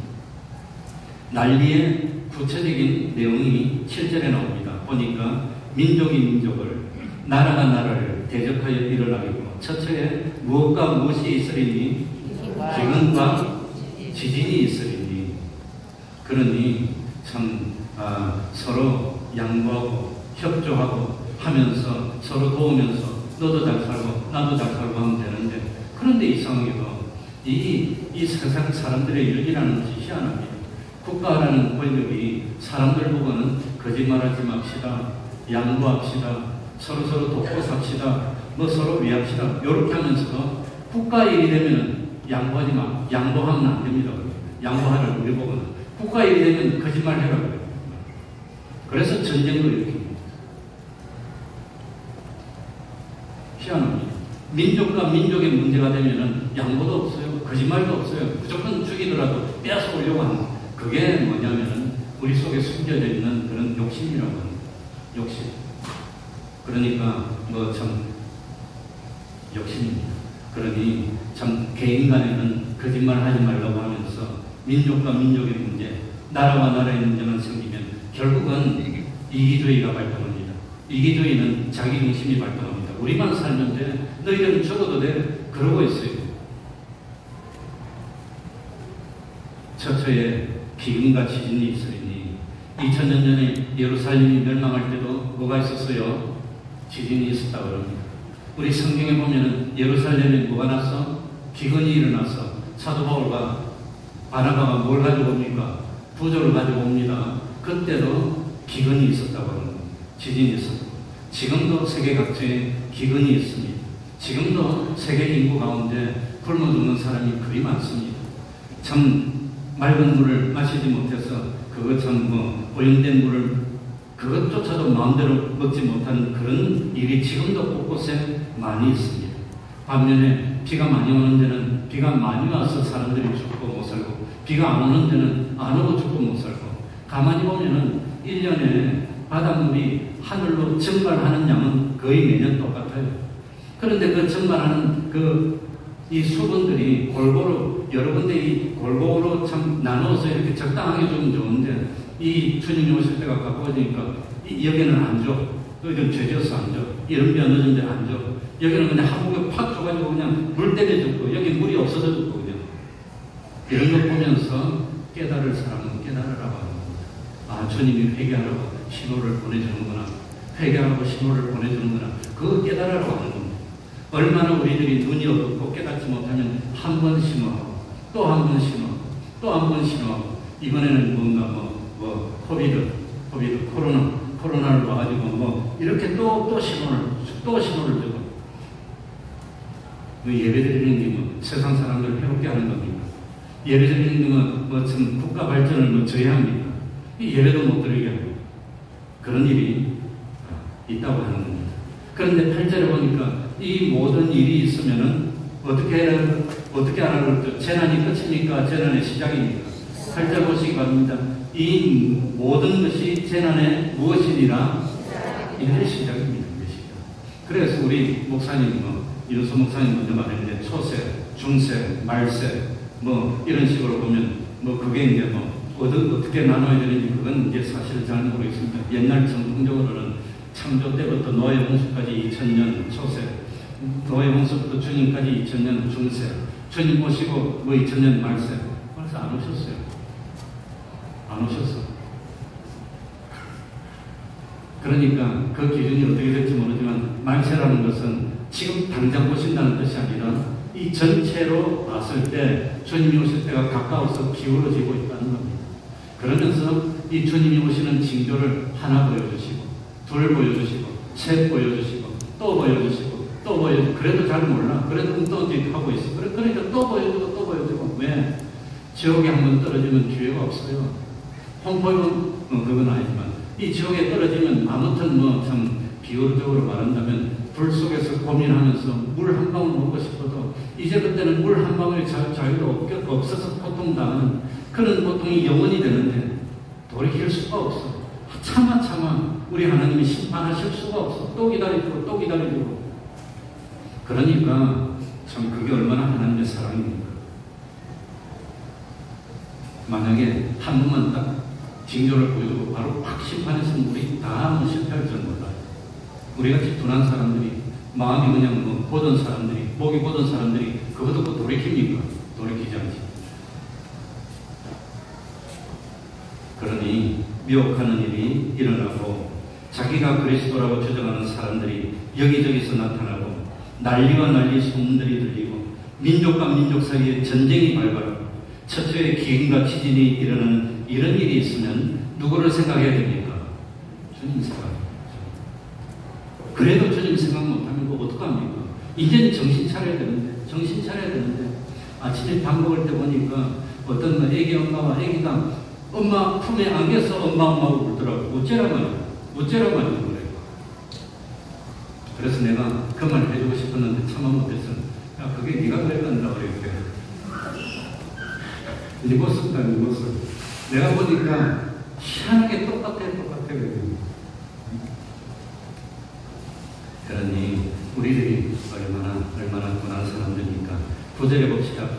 난리의 구체적인 내용이 7절에 나옵니다. 보니까 민족이 민족을 나라가 나라를 대적하여 일어나겠고 첫째에 무엇과 무엇이 있으리니 기근과 지진이 있으리니. 그러니 참 서로 양보하고 협조하고 하면서 서로 도우면서 너도 잘 살고 나도 잘 살고 하면 되는데 그런데 이상하게도 이 세상 사람들의 일이라는 것이 희한합니다. 국가라는 권력이 사람들 보고는 거짓말하지 맙시다, 양보합시다, 서로 돕고 삽시다, 뭐 서로 위합시다, 이렇게 하면서 국가 일이 되면 양보하지 마, 양보하면 안 됩니다. 양보하라 우리 보고는 국가 일이 되면 거짓말 해라 그래요. 그래서 전쟁도 일으킵니다. 희한합니다. 민족과 민족의 문제가 되면은 양보도 없어요. 거짓말도 없어요. 무조건 죽이더라도 빼앗아 오려고 하는 그게 뭐냐면은 우리 속에 숨겨져 있는 그런 욕심이라고 합니다. 욕심. 그러니까 뭐 참 욕심입니다. 그러니 참 개인 간에는 거짓말 하지 말라고 하면서 민족과 민족의 문제, 나라와 나라의 문제만 생기면 결국은 이기주의가 발동합니다. 이기주의는 자기 중심이 발동합니다. 우리만 살면 돼. 너희들은 죽어도 돼. 그러고 있어요. 처처에 기근과 지진이 있으니 2000년 전에 예루살렘이 멸망할 때도 뭐가 있었어요? 지진이 있었다고 합니다. 우리 성경에 보면은 예루살렘에 뭐가 났어? 기근이 일어났어. 사도 바울과 바나바가 뭘 가지고 옵니까? 부조를 가지고 옵니다. 그때도 기근이 있었다고 합니다. 지진이 있었고 지금도 세계 각지에 기근이 있습니다. 지금도 세계 인구 가운데 굶어 죽는 사람이 그리 많습니다. 참 맑은 물을 마시지 못해서 그것 참 오염된 물을 그것조차도 마음대로 먹지 못하는 그런 일이 지금도 곳곳에 많이 있습니다. 반면에 비가 많이 오는 데는 비가 많이 와서 사람들이 죽고 못 살고 비가 안 오는 데는 안 오고 죽고 못 살고 가만히 보면은 1년에 바닷물이 하늘로 증발하는 양은 거의 매년 똑같아요. 그런데 그 증발하는 이 수분들이 골고루 여러 군데 이 골고루 참 나눠서 이렇게 적당하게 주면 좋은데 이 주님이 오실 때가 가까워지니까 여기는 안 줘. 여기는 죄져서 안 줘. 이런 비 안 늦은데 안 줘. 여기는 그냥 한국에 팍 줘가지고 그냥 물 때려 줬고 여기 물이 없어져 줬고 그냥 이런 거 보면서 깨달을 사람은 깨달으라고 하는 겁니다. 아 주님이 회개하라고 신호를 보내주는구나. 회개하라고 신호를 보내주는구나. 그거 깨달으라고 하는 겁니다. 얼마나 우리들이 눈이 어둡고 깨닫지 못하면 한 번 신호하고 또 한 번 신호하고 또 한 번 신호하고 이번에는 뭔가 코비드 코로나를 와가지고 이렇게 또 신호를 주고 예배드리는 게 세상 사람들을 해롭게 하는 겁니까? 예배드리는 게 참 국가 발전을 저해합니까? 이 예배도 못 드리게 하고 그런 일이 있다고 하는 겁니다. 그런데 8절에 보니까 이 모든 일이 있으면은 어떻게 알아볼까요? 재난이 끝입니까? 재난의 시작입니까? 8절 보시기 바랍니다. 이 모든 것이 재난의 무엇이니라? 이것의 시작입니다. 그래서 우리 목사님, 이현수 목사님 먼저 말했는데 초세, 중세, 말세, 이런 식으로 보면 그게 이제 어떻게 나눠야 되는지 그건 이제 사실 잘 모르겠습니다. 옛날 정통적으로는 창조 때부터 노예 홍수까지 2000년 초세, 노예 홍수부터 주님까지 2000년 중세, 주님 모시고 2000년 말세. 그래서 안 오셨어요. 안 오셨어. 그러니까 그 기준이 어떻게 될지 모르지만 말세라는 것은 지금 당장 보신다는 뜻이 아니라 이 전체로 봤을 때 주님이 오실 때가 가까워서 기울어지고 있다는 겁니다. 그러면서 이 주님이 오시는 징조를 하나 보여주시고 둘 보여주시고 셋 보여주시고 또 보여주시고 또 보여주고 그래도 잘 몰라. 그래도 또 하고 있어. 그러니까 또 보여주고 또 보여주고 왜? 지옥에 한번 떨어지면 기회가 없어요. 홍포는 그건 아니지만 이 지옥에 떨어지면 아무튼 참 비유적으로 말한다면 불 속에서 고민하면서 물 한 방울 먹고 싶어도 이제 그때는 물 한 방울의 자유가 없어서 고통당하는 그런 고통이 영원히 되는데 돌이킬 수가 없어. 차마 우리 하나님이 심판하실 수가 없어. 또 기다리고 또 기다리고. 그러니까 참 그게 얼마나 하나님의 사랑입니까? 만약에 한 번만 딱 징조를 보여주고 바로 팍 심판했으면 우리 다 실패할 줄 몰라요. 우리같이 둔한 사람들이 마음이 그냥 보던 사람들이 목이 보던 사람들이 그거 듣고 돌이킵니까? 돌이키지 않지. 그러니 미혹하는 일이 일어나고 자기가 그리스도라고 주장하는 사람들이 여기저기서 나타나고 난리와 난리 소문들이 들리고 민족과 민족 사이에 전쟁이 발발하고 처처에 기근과 지진이 일어나는 이런 일이 있으면 누구를 생각해야 됩니까? 주님 생각해야죠. 그래도 주님 생각 못하면 그거 어떡합니까? 이제는 정신 차려야 되는데 아침에 밥 먹을 때 보니까 어떤 애기 엄마가 애기가 엄마 품에 안겨서 엄마고 울더라고. 어째라만 그래요. 그래서 내가 그 말 해주고 싶었는데 참아 못했어. 야, 그게 네가 그랬단다 이렇게. 네 모습. 내가 보니까 희한하게 똑같아. 그러니 우리들이 얼마나 고난 사람들입니까? 9절에 봅시다.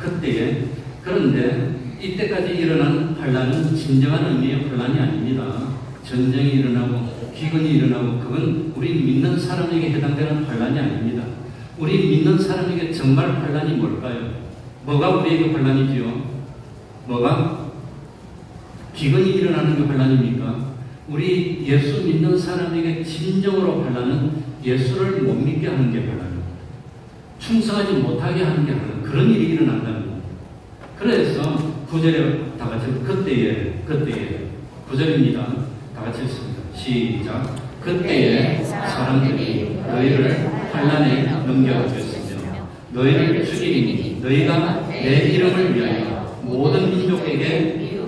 그런데 이때까지 일어난 환란은 진정한 의미의 환란이 아닙니다. 전쟁이 일어나고 기근이 일어나고 그건 우리 믿는 사람에게 해당되는 환란이 아닙니다. 우리 믿는 사람에게 정말 환란이 뭘까요? 뭐가 우리에게 환란이지요? 뭐가? 기근이 일어나는 게 환란입니까? 우리 예수 믿는 사람에게 진정으로 환란은 예수를 못 믿게 하는 게 환란입니다. 충성하지 못하게 하는 게 환란. 그런 일이 일어난다는 겁니다. 그래서 9절에 다 같이 그때에 9절입니다. 다 같이 읽습니다. 시작. 그때에 사람들이 너희를 환란에 넘겨주었으며 너희를 죽이리니 너희가 내 이름을 위하여 모든 민족에게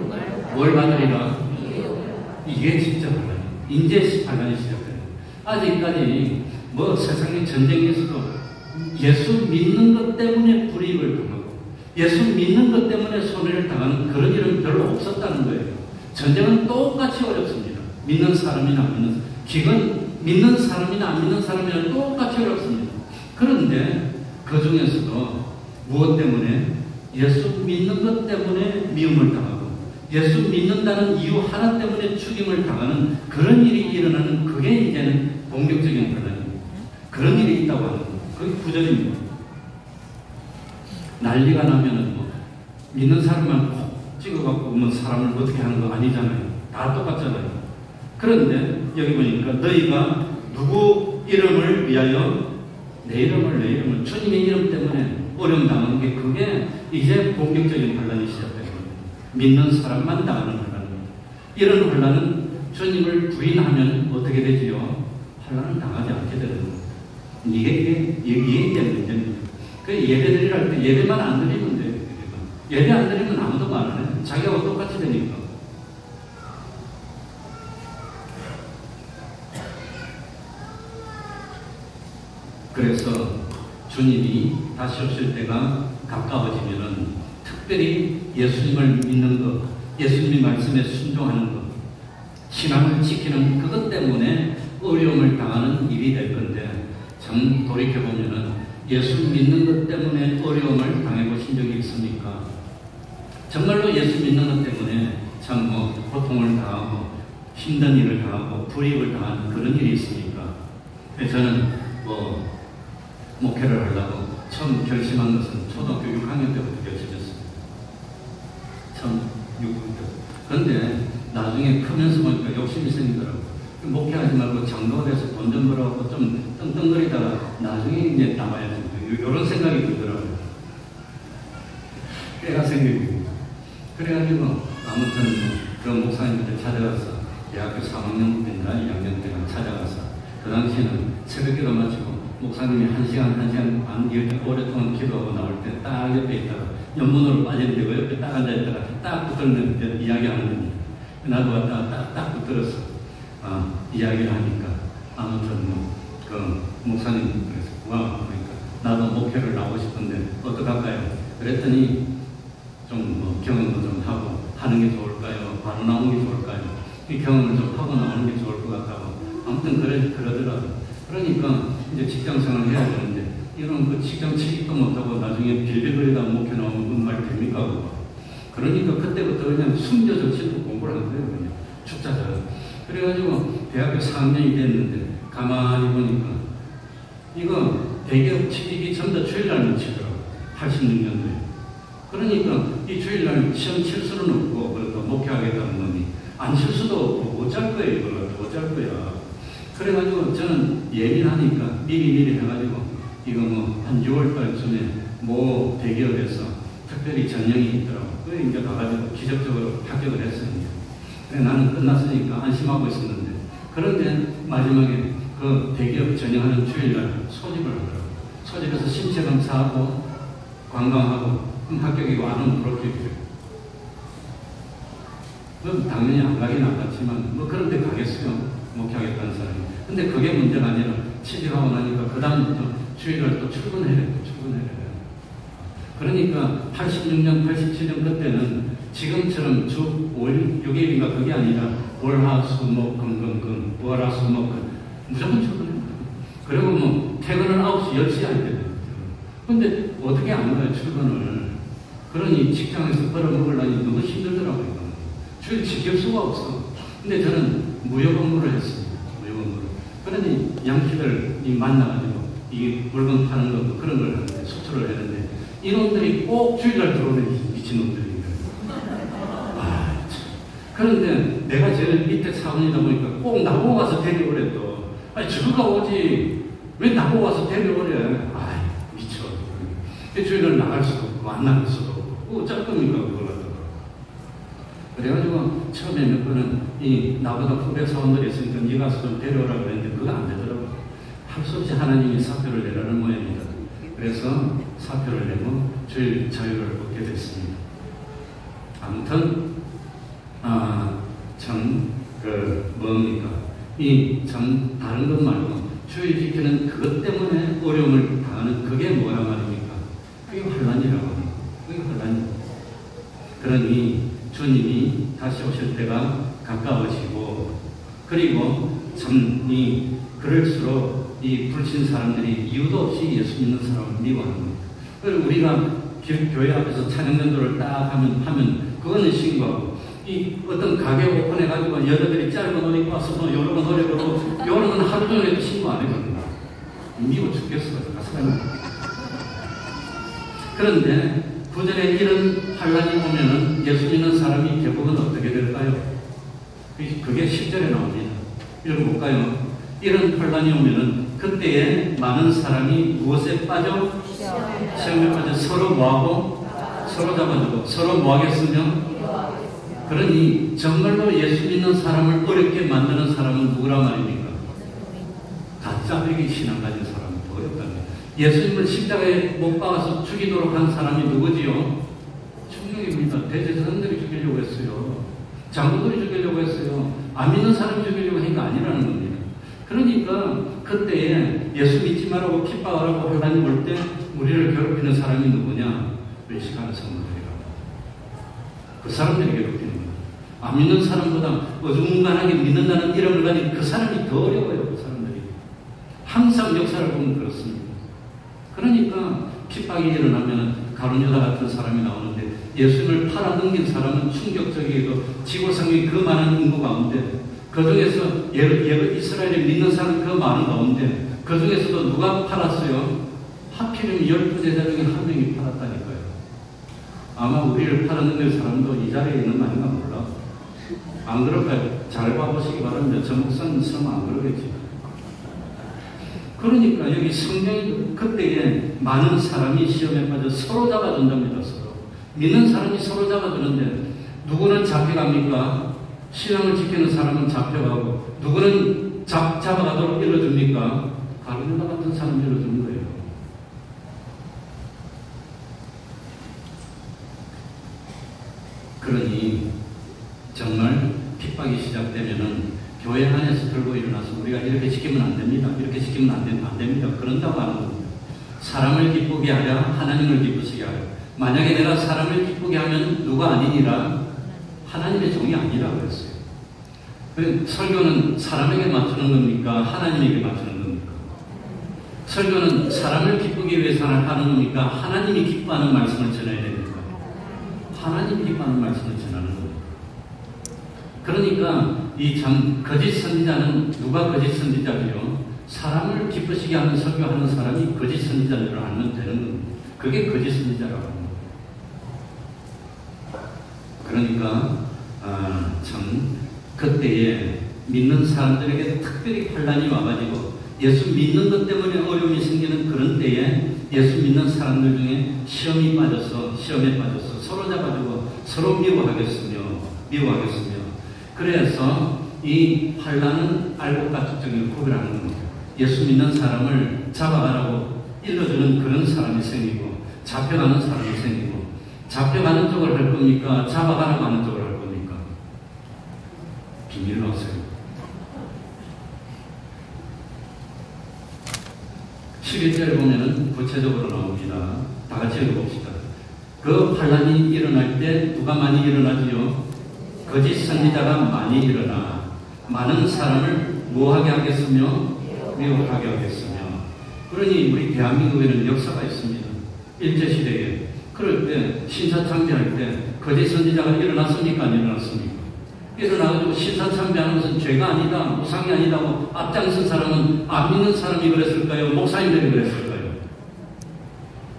뭘 받으리라. 이게 진짜 환란이에요. 인제 환란이 시작돼요. 아직까지 뭐 세상의 전쟁에서도 예수 믿는 것 때문에 불이익을 당하고 예수 믿는 것 때문에 손해를 당하는 그런 일은 별로 없었다는 거예요. 전쟁은 똑같이 어렵습니다. 믿는 사람이나 안 믿는 사람. 기근 믿는 사람이나 안 믿는 사람이나 똑같이 어렵습니다. 그런데 그 중에서도 무엇 때문에? 예수 믿는 것 때문에 미움을 당하고 예수 믿는다는 이유 하나 때문에 죽임을 당하는 그런 일이 일어나는 그게 이제는 본격적인 환란입니다. 그런 일이 있다고 하는 거예요. 그게 9절입니다. 난리가 나면은 뭐 믿는 사람만 콕 찍어갖고 뭐 사람을 어떻게 하는 거 아니잖아요. 다 똑같잖아요. 그런데 여기 보니까 너희가 누구 이름을 위하여 내 이름을 주님의 이름 때문에 어려움 당하는 게 그게 이제 본격적인 환란이 시작되는 겁니다. 믿는 사람만 당하는 환란입니다. 이런 환란은 주님을 부인하면 어떻게 되지요? 환란을 당하지 않게 되는 겁니다. 이게 문제입니다. 그 예배드리라 할 때 예배만 안 드리면 돼요. 예배 안 드리면 아무도 말 안 해요. 자기하고 똑같이 되니까. 그래서 주님이 다시 오실 때가 가까워지면은 특별히 예수님을 믿는 것, 예수님의 말씀에 순종하는 것, 신앙을 지키는 그것 때문에 어려움을 당하는 일이 될 건데 참 돌이켜보면은 예수 믿는 것 때문에 어려움을 당해보신 적이 있습니까? 정말로 예수 믿는 것 때문에 참 고통을 당하고 힘든 일을 당하고 불이익을 당하는 그런 일이 있습니까? 저는 목회를 하려고 처음 결심한 것은 초등학교 6학년 때부터 결심했습니다. 처음 6학년 때부터. 그런데 나중에 크면서 보니까 욕심이 생기더라고요. 목회하지 말고 장로가 돼서 돈 좀 벌어갖고 좀 떵떵거리다가 나중에 이제 나와야지. 이런 생각이 들더라고요. 때가 생깁니다. 그래가지고 아무튼 그 목사님한테 찾아가서 대학교 3학년인가 2학년 때가 찾아가서 그 당시에는 새벽기도 마치고 목사님이 1시간 반 이렇게 오랫동안 기도하고 나올 때 딱 옆에 있다가 연문으로 빠지는데 그 옆에 딱 앉아있다가 딱 붙들면 이야기하는 겁니다. 나도 왔다가 딱 붙들어서 이야기를 하니까 아무튼 그 목사님 그래서 그러니까 나도 목회를 나오고 싶은데 어떡할까요? 그랬더니 좀 경험도 좀 하고 하는 게 좋을까요? 바로 나오는 게 좋을까요? 이 경험을 좀 하고 나오는 게 좋을 것 같다고 아무튼 그러더라고요. 그러니까 이제 직장 생활을 해야 되는데 이런 그 직장 취직도 못하고 나중에 빌빌거리다 목회 나오면 무슨 말 됩니까? 그러니까 그때부터 그냥 숨겨져 치고 공부를 한 거예요. 그냥 축자자로. 그래가지고 대학교 4학년이 됐는데 가만히 보니까 이거 대기업 취직이 전부 다 주일날만 치더라고요. 86년도에. 그러니까 이 주일날 시험 칠 수는 없고 그래도 목회하겠다는 놈이 안 칠 수도 없고 어쩔 거예요. 이걸 어쩔 거야. 그래가지고 저는 예민하니까 미리 해가지고 이거 한 6월달쯤에 모 대기업에서 특별히 전형이 있더라고. 그래 이제 가가지고 기적적으로 합격을 했습니다. 그래 나는 끝났으니까 안심하고 있었는데, 그런데 마지막에 그 대기업 전형하는 주일날 소집을 하더라고. 소집해서 신체 검사하고 관광하고 그럼 합격이고 안 하면 불합격이죠. 그럼 당연히 안 가긴 안 갔지만 뭐 그런 데 가겠어요. 목회하겠다는 사람이. 근데 그게 문제가 아니라 취직하고 나니까 그 다음부터 주일날 또 출근해야 돼. 그러니까 86년, 87년 그때는 지금처럼 주 5일, 6일인가 그게 아니라 월, 화, 수, 목, 금, 금, 금, 월, 화, 수, 목, 금 무조건 출근해요. 그리고 뭐 퇴근은 9시, 10시 할 때는. 근데 어떻게 안 가요, 출근을. 그러니 직장에서 벌어먹으려니 너무 힘들더라고요. 주일 지킬 수가 없어. 근데 저는 무역업무를 했습니다. 무역업무를. 그러니 양키들이 만나가지고 이 물건 파는 것도 그런 걸 하는데, 수출을 했는데 이놈들이 꼭 주일날 들어오는 미친놈들인 거예요. 아, 참. 그런데 내가 제일 밑에 사원이다 보니까 꼭 나보고 가서 데려오래 또. 아니, 저가 오지. 왜 나보고 와서 데려오래. 아이, 미쳐. 주일날 나갈 수도 없고, 안 나갈 수도 없고. 어쩔 겁니까, 그걸 하다가. 그래가지고 처음에 몇 번은 이 나보다 후배 사원들이 있으니까 네가 가서 좀 데려오라고 했는데 그거 안 되더라고요. 할 수 없이 하나님이 사표를 내라는 모양입니다. 그래서 사표를 내고 주일 자유를 얻게 됐습니다. 아무튼 뭡니까? 다른 것 말고 주일 지키는 그것 때문에 어려움을 당하는 그게 뭐라 말입니까? 그게 환난이라고 합니다. 그게 환난입니다. 그러니 주님이 다시 오실 때가 가까워지고, 그리고 그럴수록 이 불신 사람들이 이유도 없이 예수 믿는 사람을 미워하는 겁니다. 그리고 우리가 교회 앞에서 찬양 전도를 딱 하면 그거는 신고하고, 이 어떤 가게 오픈해가지고 여자들이 짧은 옷 입고 와서 뭐 여러 번 노래 부르고 이런 건 하루 종일 해도 신고 안 해거든요. 미워 죽겠어요. 그런데 구절에 이런 환란이 오면은 예수 믿는 사람이 대부분 어떻게 될까요? 그게 10절에 나옵니다. 읽어볼까요? 이런 환란이 오면은 그때에 많은 사람이 무엇에 빠져? 시험에 빠져 서로 뭐하고? 서로 잡아주고 서로 뭐하겠으며? 그러니 정말로 예수 믿는 사람을 어렵게 만드는 사람은 누구란 말입니까? 가짜배기 신앙 가진 사람은 더 어렵답니다. 예수님을 십자가에 못 박아서 죽이도록 한 사람이 누구지요? 충격입니다. 대제사장들이 죽이려고 했어요. 장로들이 죽이려고 했어요. 안 믿는 사람이 죽이려고 한 게 아니라는 겁니다. 그러니까 그때에 예수 믿지 말라고 핍박하라고 환난이 올 때 우리를 괴롭히는 사람이 누구냐? 외식하는 성도들이라고. 그 사람들이 괴롭히는 거예요. 안 믿는 사람보다 어중간하게 믿는다는 이름을 가진 그 사람이 더 어려워요. 그 사람들이. 항상 역사를 보면 그렇습니다. 그러니까 핍박이 일어나면 가룟유다 같은 사람이 나오는데, 예수님을 팔아넘긴 사람은 충격적이고 지구상의 그 많은 인구 가운데, 그 중에서 이스라엘에 믿는 사람 그 많은 가운데 그 중에서도 누가 팔았어요? 하필이면 12제자 중에 한 명이 팔았다니까요. 아마 우리를 팔아넘길 사람도 이 자리에 있는 거 아닌가 몰라. 안 그럴까요? 잘 봐보시기 바랍니다. 저 목사님 설마 안 그러겠지. 그러니까 여기 성경이 그때에 많은 사람이 시험에 빠져 서로 잡아준답니다. 서로. 믿는 사람이 서로 잡아주는데 누구는 잡혀갑니까? 신앙을 지키는 사람은 잡혀가고, 누구는 잡아가도록 일러줍니까? 가룟유다 같은 사람이 일러주는 거예요. 그러니 정말 핍박이 시작되면은 교회 안에서 들고 일어나서 우리가 이렇게 지키면 안 됩니다. 이렇게 지키면 안 됩니다. 그런다고 하는 겁니다. 사람을 기쁘게 하랴 하나님을 기쁘시게 하랴. 만약에 내가 사람을 기쁘게 하면 누가 아니니라? 하나님의 종이 아니라고 했어요. 설교는 사람에게 맞추는 겁니까? 하나님에게 맞추는 겁니까? 설교는 사람을 기쁘기 위해서 하는 겁니까? 하나님이 기뻐하는 말씀을 전해야 됩니까? 하나님이 기뻐하는 말씀을 전하는 겁니다. 그러니까 이 거짓 선지자는 누가 거짓 선지자지요? 사람을 기쁘시게 하는 설교하는 사람이 거짓 선지자를 알면 되는 겁니다. 그게 거짓 선지자라고 합니다. 그러니까 참 그때에 믿는 사람들에게 특별히 환난이 와가지고 예수 믿는 것 때문에 어려움이 생기는 그런 때에 예수 믿는 사람들 중에 시험에 빠져서 서로 잡아주고 서로 미워하겠으며 그래서 이 환난은 알곡과 죽정을 구별하는 겁니다. 예수 믿는 사람을 잡아가라고 일러주는 그런 사람이 생기고 잡혀가는 사람이 생기고 잡혀가는 쪽을 할 겁니까? 잡아가라고 하는 쪽을 할 겁니까? 비밀로 하세요. 11절에 보면은 구체적으로 나옵니다. 다 같이 읽어봅시다. 그 환난이 일어날 때 누가 많이 일어나지요? 거짓 선지자가 많이 일어나 많은 사람을 뭐하게 하겠으며 미워하게 하겠으며. 그러니 우리 대한민국에는 역사가 있습니다. 일제시대에 그럴 때 신사참배할 때 거짓 선지자가 일어났습니까? 안 일어났습니까? 일어나가지고 신사참배하는 것은 죄가 아니다, 우상이 아니다고 앞장선 사람은 안 믿는 사람이 그랬을까요? 목사님들이 그랬을까요?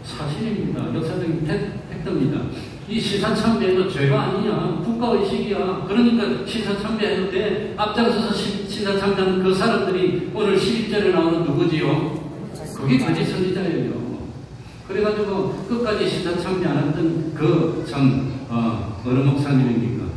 사실입니다. 역사적인 팩트입니다. 이 신사참배도 죄가 아니야. 국가의식이야. 그러니까 신사참배해도 돼. 앞장서서 신사참배하는 그 사람들이 오늘 11절에 나오는 누구지요? 그게 거짓 선지자예요. 그래가지고 끝까지 신사참배 안 했던 어느 목사님입니까?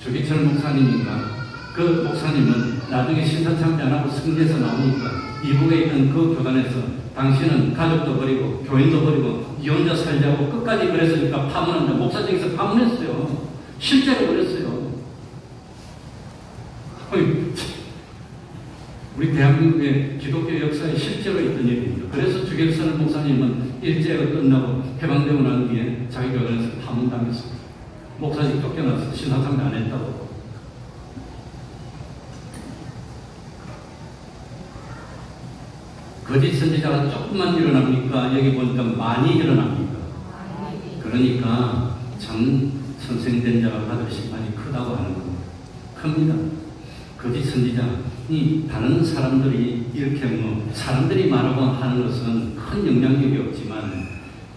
주기철 목사님인가? 그 목사님은 나중에 신사참배 안 하고 승리해서 나오니까 이북에 있는 그 교단에서 당신은 가족도 버리고 교인도 버리고 이 혼자 살자고 끝까지 그랬으니까 파문한다. 목사직에서 파문했어요. 실제로 그랬어요. 우리 대한민국의 기독교 역사에 실제로 있던 일입니다. 그래서 주길선 목사님은 일제가 끝나고 해방되고 난 뒤에 자기 교단에서 파문당했습니다. 목사직 쫓겨나서 신사참배 안 했다고. 거짓 선지자가 조금만 일어납니까? 여기 보니까 많이 일어납니까? 그러니까 참 선생된 자가 받을 심판이 크다고 하는 겁니다. 큽니다. 거짓 선지자이 다른 사람들이 이렇게 사람들이 말하고 하는 것은 큰 영향력이 없지만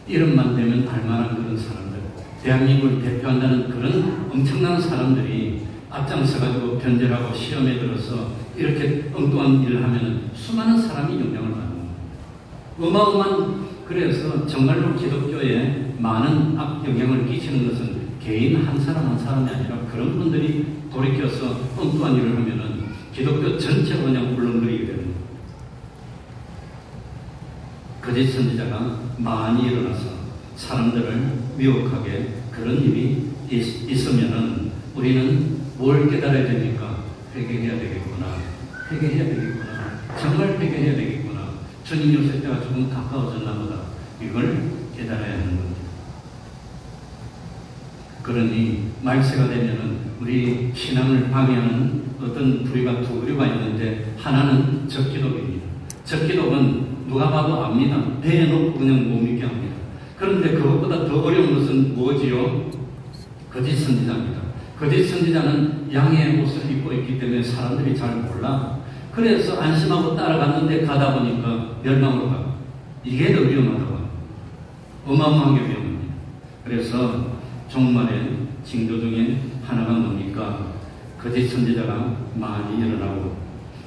이름만 되면 알만한 그런 사람들, 대한민국을 대표한다는 그런 엄청난 사람들이 앞장서가지고 변절하고 시험에 들어서 이렇게 엉뚱한 일을 하면 수많은 사람이 영향을 받는 거예요. 어마어마한, 그래서 정말로 기독교에 많은 악영향을 끼치는 것은 개인 한 사람이 아니라 그런 분들이 돌이켜서 엉뚱한 일을 하면은 기독교 전체가 그냥 울렁거리게 되는 거예요. 거짓 선지자가 많이 일어나서 사람들을 미혹하게 그런 일이 있으면은 우리는 뭘 깨달아야 됩니까? 회개해야 되겠구나. 정말 회개해야 되겠구나. 주님 오실 때가 조금 가까워졌나 보다. 이걸 깨달아야 하는 겁니다. 그러니 말세가 되면은 우리 신앙을 방해하는 어떤 부류가 두 부류가 있는데 하나는 적기독입니다. 적기독은 누가 봐도 압니다. 배에 놓고 그냥 못 믿게 합니다. 그런데 그것보다 더 어려운 것은 뭐지요? 거짓 선지자입니다. 거짓 선지자는 양의 옷을 입고 있기 때문에 사람들이 잘 몰라. 그래서 안심하고 따라갔는데 가다 보니까 멸망으로 가고. 이게 더 위험하다고 합니다. 어마어마하게 위험합니다. 그래서 종말의 징조 중에 하나가 뭡니까? 거짓 선지자가 많이 일어나고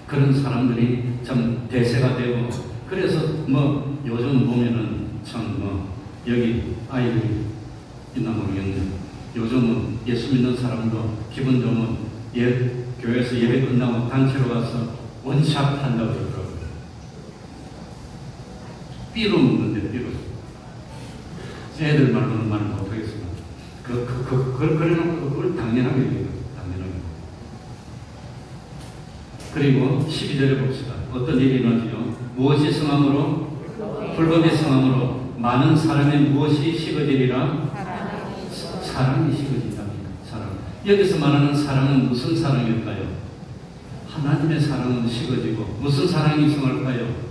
그런 사람들이 참 대세가 되고, 그래서 요즘 보면은 참 여기 아이들이 있나 모르겠는데 요즘은 예수 믿는 사람도 기분 좋으면 교회에서 예배 끝나고 단체로 가서 원샷 한다고 그러더라고요. 삐로 먹는데 삐로. 애들 말로는 말을 못하겠습니다. 그래놓고 그걸 당연하게 얘기해요. 당연하게. 그리고 12절에 봅시다. 어떤 일이 일어나지요? 무엇이 성함으로? 불법이 성함으로 많은 사람의 무엇이 식어지리라? 사랑이 식어진답니다. 사랑. 여기서 말하는 사랑은 무슨 사랑일까요? 하나님의 사랑은 식어지고 무슨 사랑이 성할까요?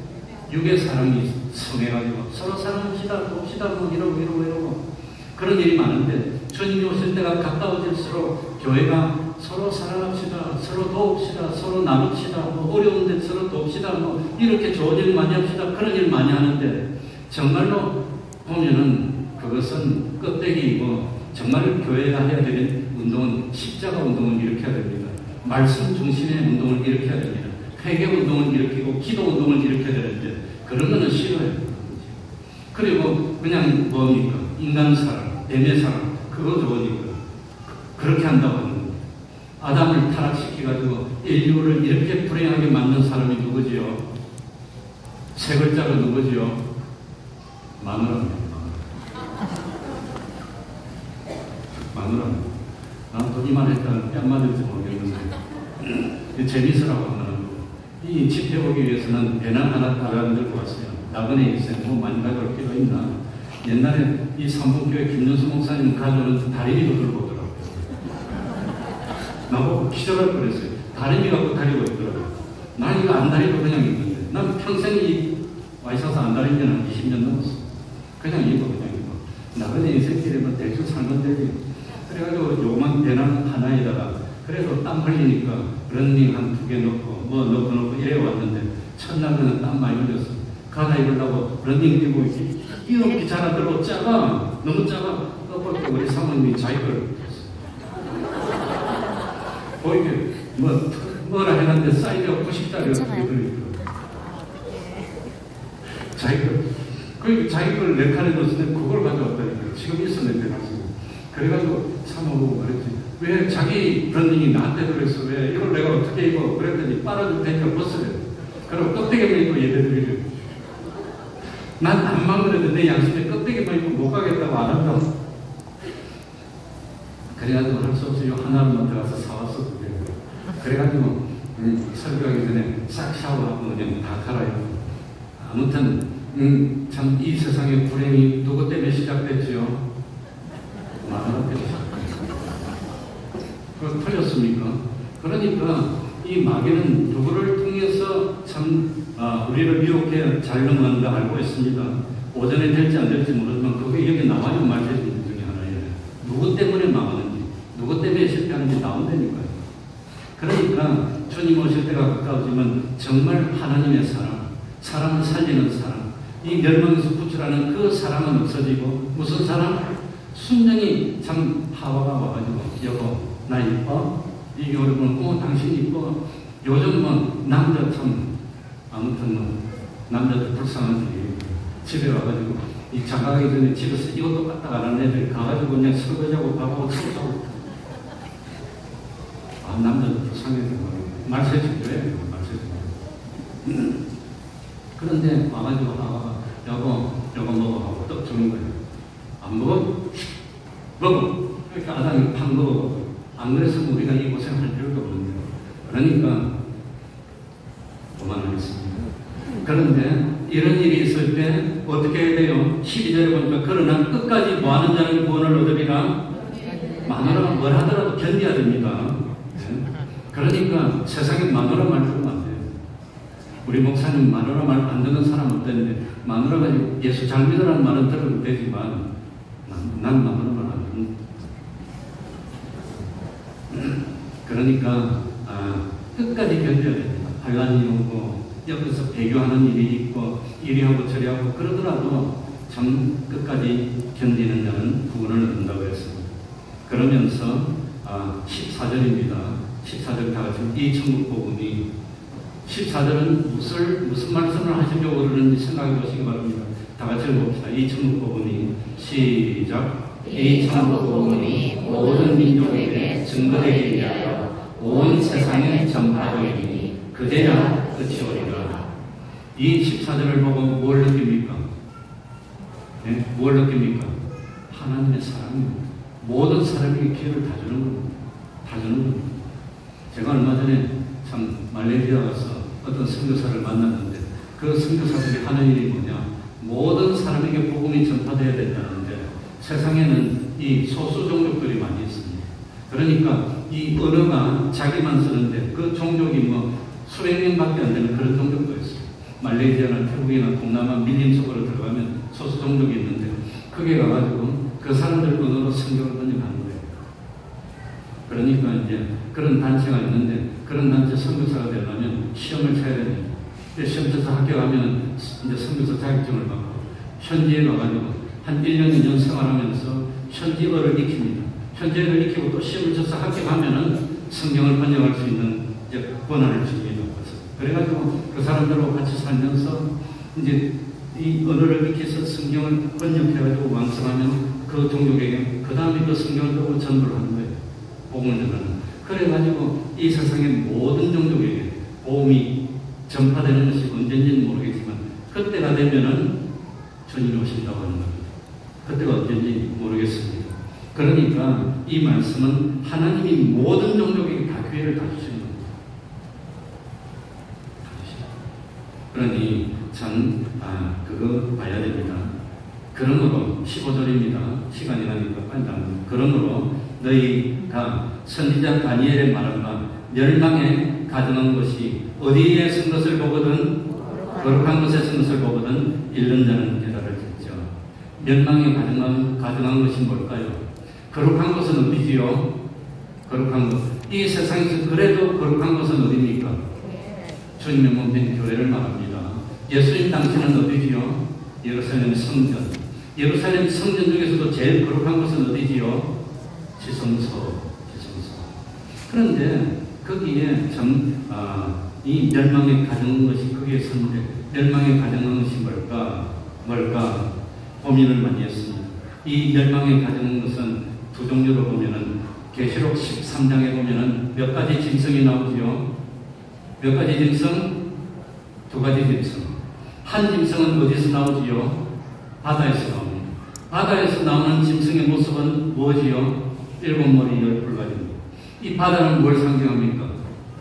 육의 사랑이 성해가지고 서로 사랑합시다, 돕시다, 이러고 그런 일이 많은데 주님이 오실 때가 가까워질수록 교회가 서로 사랑합시다, 서로 도웁시다, 서로 나눕시다, 어려운데 서로 돕시다, 이렇게 좋은 일 많이 합시다, 그런 일 많이 하는데 정말로 보면은 그것은 껍데기이고 정말 교회가 해야 되는 운동은 십자가 운동을 일으켜야 됩니다. 말씀 중심의 운동을 일으켜야 됩니다. 회개운동을 일으키고 기도운동을 일으켜야 되는데 그런 거는 싫어요. 그리고 그냥 뭡니까? 인간 사랑, 뱀의 사랑, 그거 좋으니까 그렇게 한다고 하는 거예요. 아담을 타락시켜가지고 인류를 이렇게 불행하게 만든 사람이 누구지요? 세 글자로 누구지요? 마누라입니다. 마누라입니다. 난 돈이 많았다는 뺨 맞을지 모르겠는데 재밌으라고 하는 거. 이 집해보기 위해서는 배낭 하나 따라 들고 왔어요. 나그네 일생 뭐 많이 가져올 필요 있나? 옛날에 이 삼봉교회 김윤수 목사님 가져오는 다리미도 들고 오더라고요. 나보고 기절할 뻔했어요. 다리미 갖고 다니고 있더라고요. 난 이거 안 다니고 그냥 있는데 난 평생 이 와이셔츠 안 다닌 지는 한 20년 넘었어. 그냥 입어. 나그네 인생길에만 대충 살면 되지. 그래가지고 요만 배낭 하나에다가 그래도 땀 흘리니까 런닝 한 2개 넣고 뭐 넣고 이래 왔는데 첫날에는 땀 많이 흘렸어. 가다 입으려고 런닝 뛰고 이렇게 자라들어 작아. 너무 작아. 볼 때 우리 사모님이 자기 걸 보이게 뭐라 해놨는데 사이즈가 90짜리 어떻게 그러더라고요. 자기 걸. 그 자기 걸 내 칸에 넣었는데 그걸 가져왔다니까. 지금 있어 내 칸에. 그래가지고 사모보고 말했지. 왜 자기 런닝이 나한테 그랬어? 왜 이걸 내가 어떻게 입어? 그랬더니 빨아줄 테니까 벗으래. 그럼 껍데기만 입고 예배드리래. 난 안만 그래도 내 양심에 껍데기만 입고 못 가겠다고 안 한다고. 그래가지고 할 수 없이 하나로만 들어가서 사왔어. 그래가지고 설교하기 전에 싹 샤워하고 그냥 다 갈아입고. 아무튼 참 이 세상의 불행이 누구 때문에 시작됐지요? 마누라 때문에 시작됐죠. 그거 틀렸습니까? 그러니까 이 마귀는 누구를 통해서 참 우리를 이렇게 잘 넘어간다 알고 있습니다. 오전에 될지 안 될지 모르지만 그게 여기 나와요. 말씀 중에 하나예요. 누구 때문에 망하는지, 누구 때문에 실패하는지 나온다니까요. 그러니까 주님 오실 때가 가까워지면 정말 하나님의 사랑, 사람을 살리는 사랑, 이 멸망에서 구출하는 그 사랑은 없어지고 무슨 사랑? 순전히 참 하와가 와가지고 여보 나 이뻐? 이게 여러분 당신 이뻐? 요즘 뭐 남자 참 아무튼 뭐 남자들 불쌍한 일이 집에 와가지고 이 장가가기 전에 집에서 이것도 까딱 안 하는 애들 가가지고 그냥 설거지하고 밥하고 청소하고 남자들 불쌍해서 말세지줘요. 그런데 와가지고 여보 요거 먹어 하고 떡 주는 거예요. 안 먹어? 먹어. 그러니까 아담이 팍 먹어. 안 그랬으면 우리가 이 고생할 필요가 없는데. 그러니까 그만하겠습니다. 그런데 이런 일이 있을 때 어떻게 해야 돼요? 12절에 보니까 그러나 끝까지 뭐하는 자는 구원을 얻으리라. 마누라가 뭘 하더라도 견뎌야 됩니다. 그러니까 세상에 마누라 말 들으면 안 돼요. 우리 목사님 마누라 말 안 듣는 사람 없다는데 마누라가 예수 잘 믿으라는 말은 들어도 되지만 난 마누라 말 안 듣는. 그러니까 끝까지 견뎌야 됩니다. 환란이 오고 옆에서 배교하는 일이 있고 이리하고 저리하고 그러더라도 참 끝까지 견디는 자는 구원을 얻는다고 했습니다. 그러면서 14절입니다. 14절 다 같이 이 천국 복음이 14절은 무슨 말씀을 하시려고 그러는지 생각해 보시기 바랍니다. 다 같이 봅시다. 이 천국 복음이 시작. 이 천국 복음이 모든 민족에게 증거되기 위하여 온 세상에 전파되리니 그제야 끝이 오리라. 이 14절을 보고 뭘 느낍니까? 네? 뭘 느낍니까? 하나님의 사랑입니다. 모든 사람에게 기회를 다 주는 겁니다. 다 주는 겁니다. 제가 얼마 전에 참 말레이시아 가서 어떤 선교사를 만났는데 그 선교사들이 하는 일이 뭐냐? 모든 사람에게 복음이 전파되어야 된다는데 세상에는 이 소수 종족들이 많이 있습니다. 그러니까 이 언어가 자기만 쓰는데 그 종족이 뭐 수백 명밖에 안 되는 그런 종족도 있어요. 말레이시아나 태국이나 동남아 밀림 속으로 들어가면 소수 종족이 있는데 거기에 가가지고 그 사람들 언어로 성경을 번역하는 거예요. 그러니까 이제 그런 단체가 있는데 그런 단체 선교사가 되려면 시험을 쳐야 됩니다. 시험 쳐서 합격하면 이제 선교사 자격증을 받고 현지에 가가지고 한 1년, 2년 생활하면서 현지어를 익힙니다. 현지어를 익히고 또 시험을 쳐서 합격하면은 성경을 번역할 수 있는 이제 권한을 줍니다. 그래가지고 그 사람들하고 같이 살면서 이제 이 언어를 익혀서 성경을 번역해가지고 완성하면 그 종족에게 그 다음에 그 성경을 또 전도를 하는 거예요. 복음을 전하는. 그래가지고 이 세상의 모든 종족에게 복음이 전파되는 것이 언젠지는 모르겠지만 그때가 되면은 주님이 오신다고 하는 겁니다. 그때가 언젠지 모르겠습니다. 그러니까 이 말씀은 하나님이 모든 종족에게 다 기회를 다 주시는 겁니다. 그러니 참 그거 봐야 됩니다. 그러므로 15절입니다. 시간이 가니까 빨리 나옵니다. 그러므로 너희가 선지자 다니엘의 말한 바 멸망에 가증한 것이 어디에 쓴 것을 보거든 거룩한 것에 쓴 것을 보거든 읽는 자는 깨달을지죠. 멸망에 가증한 것이 뭘까요? 거룩한 것은 어디지요? 거룩한 것. 이 세상에서 그래도 거룩한 것은 어디입니까? 주님의 몸된 교회를 말합니다. 예수님 당시는 어디지요? 예루살렘 성전. 예루살렘 성전 중에서도 제일 거룩한 것은 어디지요? 지성소. 그런데 거기에 이 멸망에 가정한 것이 거기에 선데 멸망에 가정한 것이 뭘까 고민을 많이 했습니다. 이 멸망에 가정한 것은 두 종류로 보면은 계시록 13장에 보면은 몇 가지 짐승이 나오지요. 몇 가지 짐승? 두 가지 짐승. 한 짐승은 어디서 나오지요? 바다에서 나옵니다. 바다에서 나오는 짐승의 모습은 뭐지요? 7머리 10뿔가지입니다. 이 바다는 뭘 상징합니까?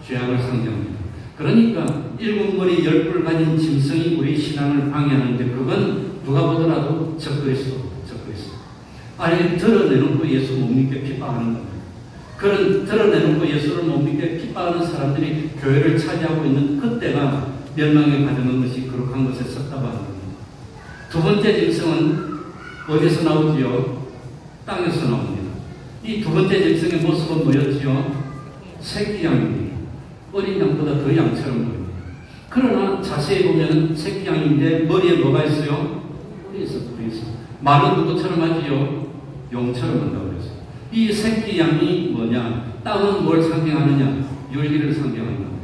죄악을 상징합니다. 그러니까 7머리 10뿔 가진 짐승이 우리 신앙을 방해하는데 그건 누가 보더라도 적그리스도. 아니 드러내놓고 예수 못 믿게 핍박하는 겁니다. 그런 드러내놓고 예수를 못 믿게 핍박하는 사람들이 교회를 차지하고 있는 그때가 멸망에 가정한 것이 거룩한 것에 썼다고 하는 겁니다. 두 번째 짐승은 어디서 나오지요? 땅에서 나옵니다. 이 두 번째 짐승의 모습은 뭐였지요? 새끼 양입니다. 어린 양보다 더 양처럼 보입니다. 그러나 자세히 보면 새끼 양인데 머리에 뭐가 있어요? 뿔이 있어. 말은 누구처럼 하지요? 용처럼 한다고 그랬어요. 이 새끼 양이 뭐냐? 땅은 뭘 상징하느냐? 윤리를 상징하는 겁니다.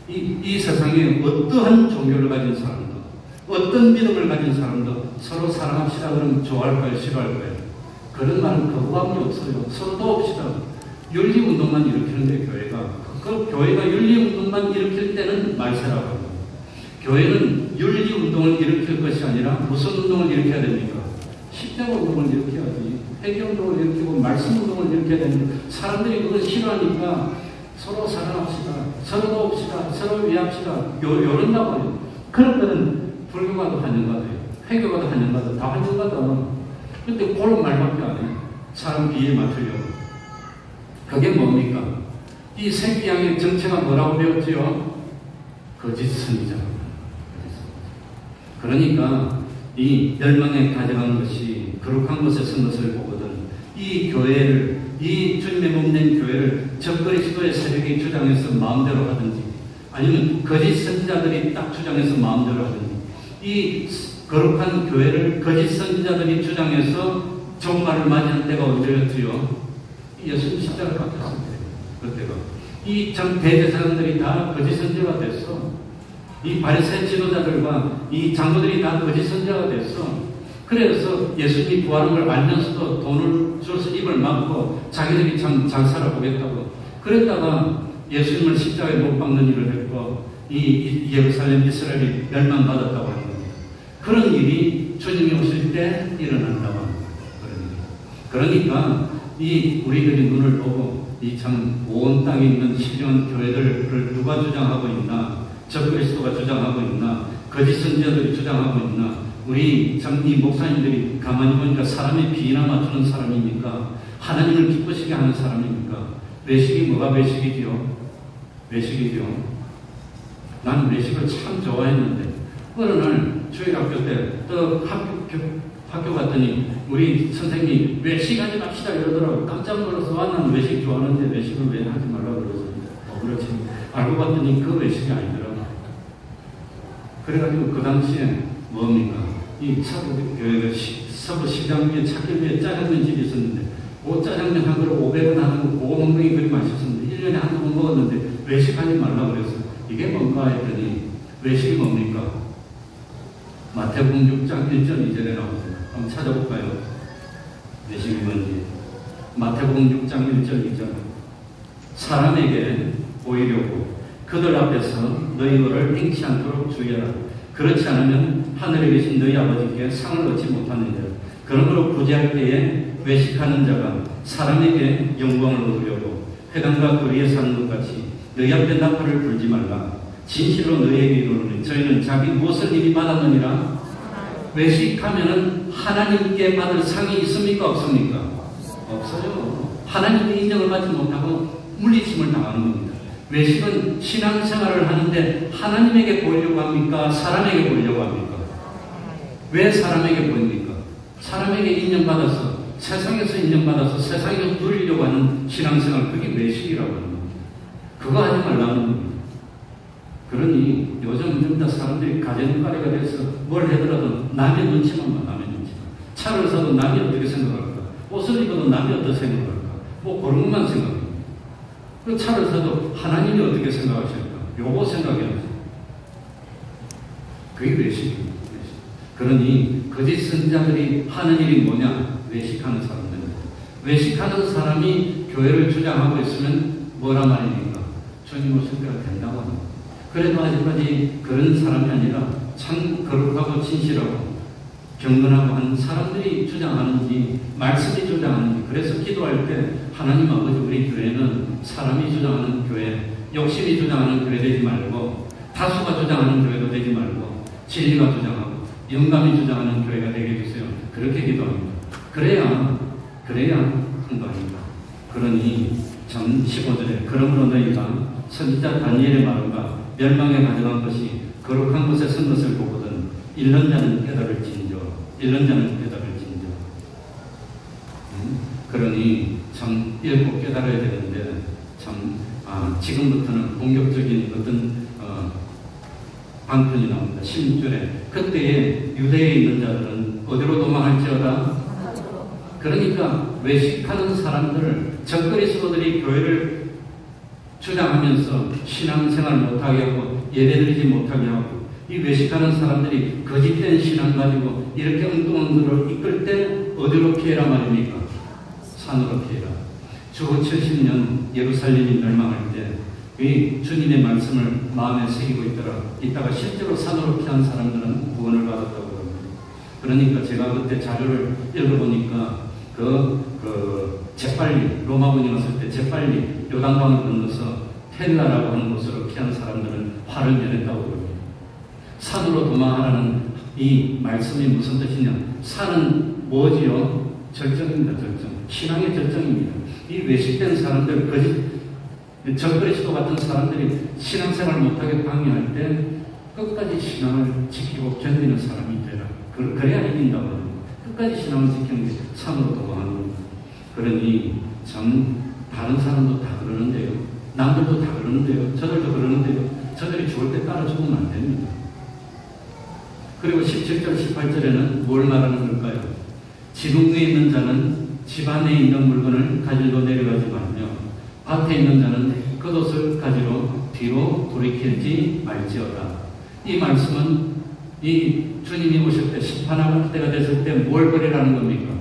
이 세상에 어떠한 종교를 가진 사람도, 어떤 믿음을 가진 사람도 서로 사랑합시다 그러면 좋아할까요? 싫어할까요? 그런 말은 거부감이 없어요. 서로 도웁시다. 윤리운동만 일으키는데 교회가 윤리운동만 일으킬 때는 말세라고 합니다. 교회는 윤리운동을 일으킬 것이 아니라 무슨 운동을 일으켜야 됩니까? 십자가 운동을 일으켜야지. 회개운동을 일으키고 말씀운동을 일으켜야 됩니다. 사람들이 그걸 싫어하니까 서로 사랑합시다. 서로 도웁시다. 서로 위합시다. 요런다고 해요. 그런 거는 불교가도 환영받아요. 회교가도 환영받아요. 다 환영받아. 근데 그런 말밖에 안 해요. 사람 비에 맞추려고. 그게 뭡니까? 이 새끼 양의 정체가 뭐라고 배웠지요? 거짓 선지자. 그러니까 이 멸망에 가져간 것이 거룩한 것에 쓴 것을 보거든 이 교회를, 이 주님의 몸된 교회를 적그리스도의 세력이 주장해서 마음대로 하든지 아니면 거짓 선지자들이 딱 주장해서 마음대로 하든지 이 거룩한 교회를 거짓 선지자들이 주장해서 종말을 맞이한 때가 언제였지요? 예수님 십자가를 박혔을 때. 그때가. 이 전 대제사장들이 다 거짓 선지자가 됐어. 이 바리새 지도자들과 이 장로들이 다 거짓 선지자가 됐어. 그래서 예수님이 구하는 걸 알면서도 돈을 줘서 입을 막고 자기들이 참 잘 살아보겠다고. 그랬다가 예수님을 십자가에 못 박는 일을 했고 이 예루살렘 이스라엘이 멸망받았다고 하는 겁니다. 그런 일이 주님이 오실 때 일어난다고 합니다. 그러니까 이 우리들이 눈을 보고 이 참 온 땅에 있는 신령한 교회들을 누가 주장하고 있나, 적그리스도가 주장하고 있나, 거짓 선지자들이 주장하고 있나, 우리 참 이 목사님들이 가만히 보니까 사람의 비나 맞추는 사람입니까? 하나님을 기쁘시게 하는 사람입니까? 외식이 뭐가 외식이지요? 외식이죠. 난 외식을 참 좋아했는데 어느 날 주일학교 때 또 학교 갔더니 우리 선생님이 외식하지 맙시다 이러더라고요. 깜짝 놀라서 난 외식 좋아하는데 외식을 왜 하지 말라고 그러셨는데 그렇지. 알고 봤더니 그 외식이 아니더라고요. 그래가지고 그 당시에 뭡니까? 이 서부 시장 위에 찾길 위해 짜장면 집이 있었는데 그 짜장면 한 그릇 500원 하는 거 그거 먹는 게 그리 맛있었는데 1년에 한두 번 먹었는데 외식하지 말라고 그랬어요. 이게 뭔가 했더니 외식이 뭡니까? 마태복음 6장 1절 2절에 나옵니다. 한번 찾아볼까요? 외식이 뭔지. 마태복음 6장 1절 2절. 사람에게 보이려고 그들 앞에서 너희 너를 행치 않도록 주의하라. 그렇지 않으면 하늘에 계신 너희 아버지께 상을 얻지 못하느니라. 그러므로 구제할 때에 외식하는 자가 사람에게 영광을 얻으려고 회당과 거리에 사는 것 같이 너희 앞에 나팔을 불지 말라. 진실로 너희에게 이르노니 저희는 자기 무엇을 이미 받았느니라. 외식하면은 하나님께 받을 상이 있습니까? 없습니까? 없어요. 하나님의 인정을 받지 못하고 물리침을 당하는 겁니다. 외식은 신앙생활을 하는데 하나님에게 보이려고 합니까? 사람에게 보이려고 합니까? 왜 사람에게 보입니까? 사람에게 인정받아서 세상에서 인정받아서 세상에서 누리려고 하는 신앙생활, 그게 외식이라고 하는 겁니다. 그거 하지 말라는 겁니다. 그러니 요즘 좀 더 사람들이 가정가리가 돼서 뭘 해더라도 남의 눈치만 봐, 남의 눈치만. 차를 사도 남이 어떻게 생각할까? 옷을 입어도 남이 어떻게 생각할까? 뭐 그런 것만 생각합니다. 그 차를 사도 하나님이 어떻게 생각하실까? 요거 생각해야지. 그게 외식입니다. 그러니 거짓 선자들이 하는 일이 뭐냐? 외식하는 사람들입니다. 외식하는 사람이 교회를 주장하고 있으면 뭐라 말입니까? 주님 오실 때가 된다고 합니다. 그래도 아직까지 그런 사람이 아니라 참 거룩하고 진실하고 경건하고 하는 사람들이 주장하는지 말씀이 주장하는지, 그래서 기도할 때 하나님 아버지 우리 교회는 사람이 주장하는 교회, 욕심이 주장하는 교회 되지 말고 다수가 주장하는 교회도 되지 말고 진리가 주장하고 영감이 주장하는 교회가 되게 해주세요. 그렇게 기도합니다. 그래야 한거아닙니다. 그러니 전 15절에 그러므로 너희가 선지자 다니엘의 말과 멸망에 가져간 것이 거룩한 곳에 선 것을 보거든 잃는 자는 깨달을진저. 그러니 참 읽고 깨달아야 되는데 참 지금부터는 본격적인 어떤 방편이 나옵니다. 16절에 그때에 유대에 있는 자들은 어디로 도망할지어다. 그러니까 외식하는 사람들을 적그리 스도들이 교회를 주장하면서 신앙생활 못하게 하고 예배드리지 못하게 하고 이 외식하는 사람들이 거짓된 신앙 가지고 이렇게 엉뚱한 것을 이끌 때 어디로 피해라 말입니까? 산으로 피해라. 주 70년 예루살렘이 멸망할 때 이 주님의 말씀을 마음에 새기고 있다가 실제로 산으로 피한 사람들은 구원을 받았다고 합니다. 그러니까 제가 그때 자료를 읽어보니까 재빨리 로마군이 왔을 때 재빨리 요단강을 건너서 텔라라고 하는 곳으로 피한 사람들은 화를 내렸다고 합니다. 산으로 도망하라는 이 말씀이 무슨 뜻이냐? 산은 뭐지요? 절정입니다. 절정. 신앙의 절정입니다. 이 외식된 사람들, 적그리스도 같은 사람들이 신앙생활 못하게 방해할 때 끝까지 신앙을 지키고 견디는 사람이 되라. 그래야 이긴다고 합니다. 끝까지 신앙을 지키는 게 산으로 도망하는 겁니다. 그러니 참 다른 사람도 다 그러는데요. 남들도 다 그러는데요. 저들도 그러는데요. 저들이 죽을 때 따라 죽으면 안 됩니다. 그리고 17절, 18절에는 뭘 말하는 걸까요? 지붕 위에 있는 자는 집 안에 있는 물건을 가지러 내려가지 말며 밭에 있는 자는 겉옷을 가지러 뒤로 돌이킬지 말지어다. 이 말씀은 이 주님이 오실 때 심판할 때가 됐을 때 뭘 버리라는 겁니까?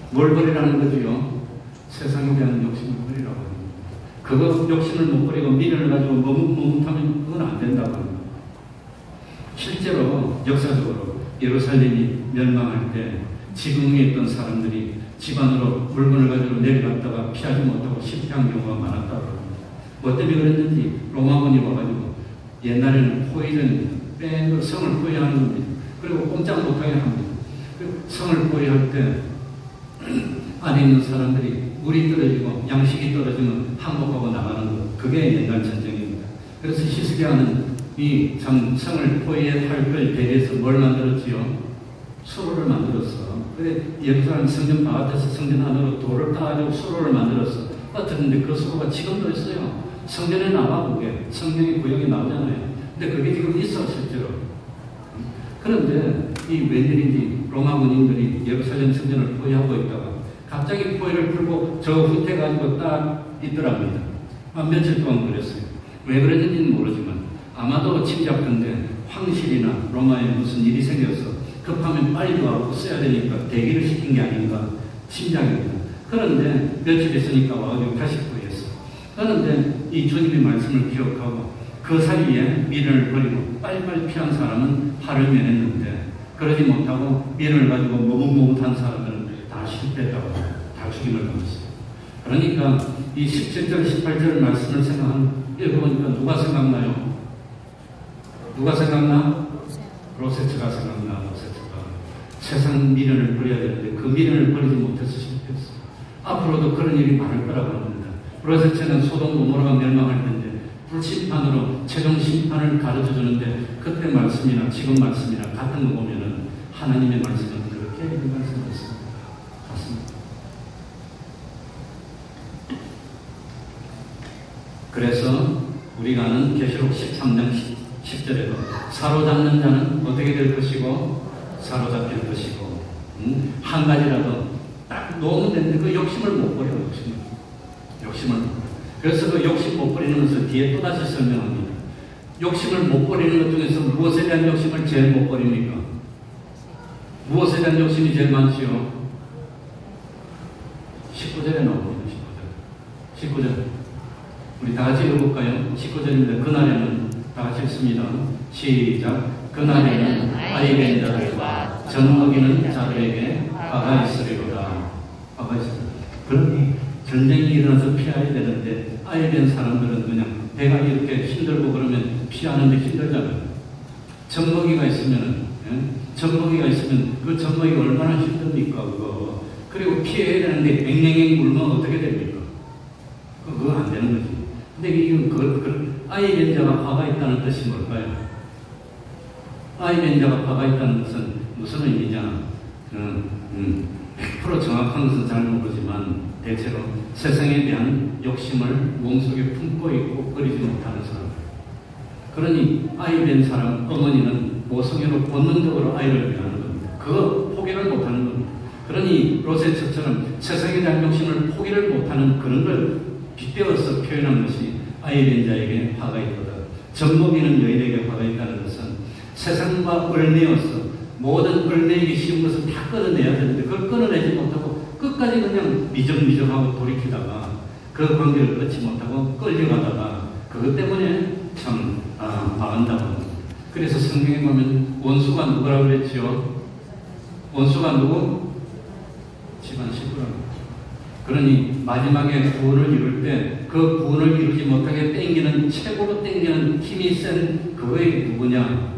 뭘 버리라는 거지요? 세상에 대한 욕심을 버리라고 합니다. 그거 욕심을 못 버리고 미련을 가지고 머뭇하면 그건 안 된다고 합니다. 실제로 역사적으로 예루살렘이 멸망할 때 지붕 위에 있던 사람들이 집 안으로 물건을 가지고 내려갔다가 피하지 못하고 실패한 경우가 많았다고 합니다. 뭐 때문에 그랬는지 로마군이 와가지고 옛날에는 포위전입니다. 뺀 성을 포위하는 겁니다. 그리고 꼼짝 못하게 합니다. 그리고 성을 포위할 때 안에 있는 사람들이 물이 떨어지고 양식이 떨어지면 항복하고 나가는 것, 그게 옛날 전쟁입니다. 그래서 히스기야는 이 성을 포위할 걸 대비해서 뭘 만들었지요? 수로를 만들었어. 그래 예루살렘 성전 바깥에서 성전 안으로 돌을 따가지고 수로를 만들었어. 빠뜨렸는데 그 수로가 지금도 있어요. 성전에 나와 그게 성경의 구역에 나오잖아요. 근데 그게 지금 있어 실제로. 그런데 이 웬일인지 로마 군인들이 예루살렘 성전을 포위하고 있다가 갑자기 포위를 풀고 저 후퇴 가지고 딱 있더랍니다. 며칠 동안 그랬어요. 왜 그랬는지는 모르지만 아마도 짐작컨대 황실이나 로마에 무슨 일이 생겨서 급하면 빨리 와서 써야 되니까 대기를 시킨 게 아닌가 짐작입니다. 그런데 며칠 있으니까 와가지고 다시 구했어. 그런데 이 주님의 말씀을 기억하고 그 사이에 미련을 버리고 빨리빨리 피한 사람은 화를 면했는데 그러지 못하고 미련을 가지고 머뭇머뭇한 사람들은 다 실패했다고 다 죽임을 당했어요. 그러니까 이 17절, 18절 말씀을 읽어보니까 누가 생각나요? 누가 생각나? 로세츠가 생각나. 로세츠가 세상 미련을 버려야 되는데 그 미련을 버리지 못해서 실패했어. 앞으로도 그런 일이 많을 거라고 합니다. 로세츠는 소돔 고모라가 멸망할 텐데 불심판으로 최종 심판을 가르쳐 주는데 그때 말씀이나 지금 말씀이나 같은 거 보면은 하나님의 말씀은 그렇게 말씀이었습니다. 같습니다. 그래서 우리가 아는 계시록 13장 10절에도 사로잡는 자는 어떻게 될 것이고 사로잡힐 것이고 한 가지라도 딱 놓으면 되는데 그 욕심을 못 버려. 욕심을 못 버려. 그래서 그 욕심 못 버리는 것을 뒤에 또다시 설명합니다. 욕심을 못 버리는 것 중에서 무엇에 대한 욕심을 제일 못 버립니까? 무엇에 대한 욕심이 제일 많지요? 19절에 나옵니다. 19절. 우리 다 같이 읽어볼까요? 19절입니다. 그날에는 다 같이 읽습니다. 시작. 그날에는 아이벤 자들과 젖먹이는 자들에게 화가 있으리로다. 화가 있으리로다. 그러니 전쟁이 일어나서 피해야 되는데 아이벤 사람들은 그냥 배가 이렇게 힘들고 그러면 피하는데 힘들잖아요. 젖먹이가 있으면 그 젖먹이가 얼마나 힘듭니까 그거. 그리고 피해야 되는데 앵앵앵 물면 어떻게 됩니까? 그거 안 되는 거지. 근데 이건 아이벤자가 화가 있다는 뜻이 뭘까요? 아이벤자가 화가 있다는 것은 무슨 의미냐? 100% 정확한 것은 잘 모르지만 대체로 세상에 대한 욕심을 몸속에 품고 있고 버리지 못하는 사람. 그러니 아이벤 사람 어머니는 모성애로 본능적으로 아이를 위하는 겁니다. 그거 포기를 못하는 겁니다. 그러니 로세츠처럼 세상에 대한 욕심을 포기를 못하는 그런 걸 빗대어서 표현한 것이 아이벤 자에게 화가 있도다. 젖먹이는 여인에게 화가 있다는 것은 세상과 얽매여서 모든 얽매이기 쉬운 것을 다 끊어내야 되는데 그걸 끊어내지 못하고 끝까지 그냥 미적미적하고 돌이키다가 그 관계를 끊지 못하고 끌려가다가 그것 때문에 참 망한다고 합니다. 그래서 성경에 보면 원수가 누구라고 그랬죠? 원수가 누구? 집안 식구라고. 그러니 마지막에 구원을 이룰 때 그 구원을 이루지 못하게 땡기는 최고로 땡기는 힘이 센 그거의 누구냐?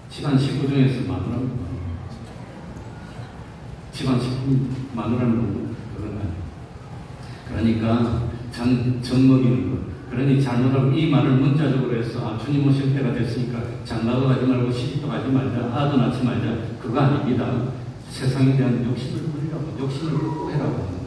집안 식구 중에서 마누라입니다. 집안 식구 마누라는 그건 아니에요. 그러니까 젖먹이는 것. 그러니 잘못하고 이 말을 문자적으로 해서 주님 오실 때가 됐으니까 장가도 가지 말고 시집도 가지 말자, 아도 낳지 말자. 그거 아닙니다. 세상에 대한 욕심을 버리라고, 욕심을 극복해라고 합니다.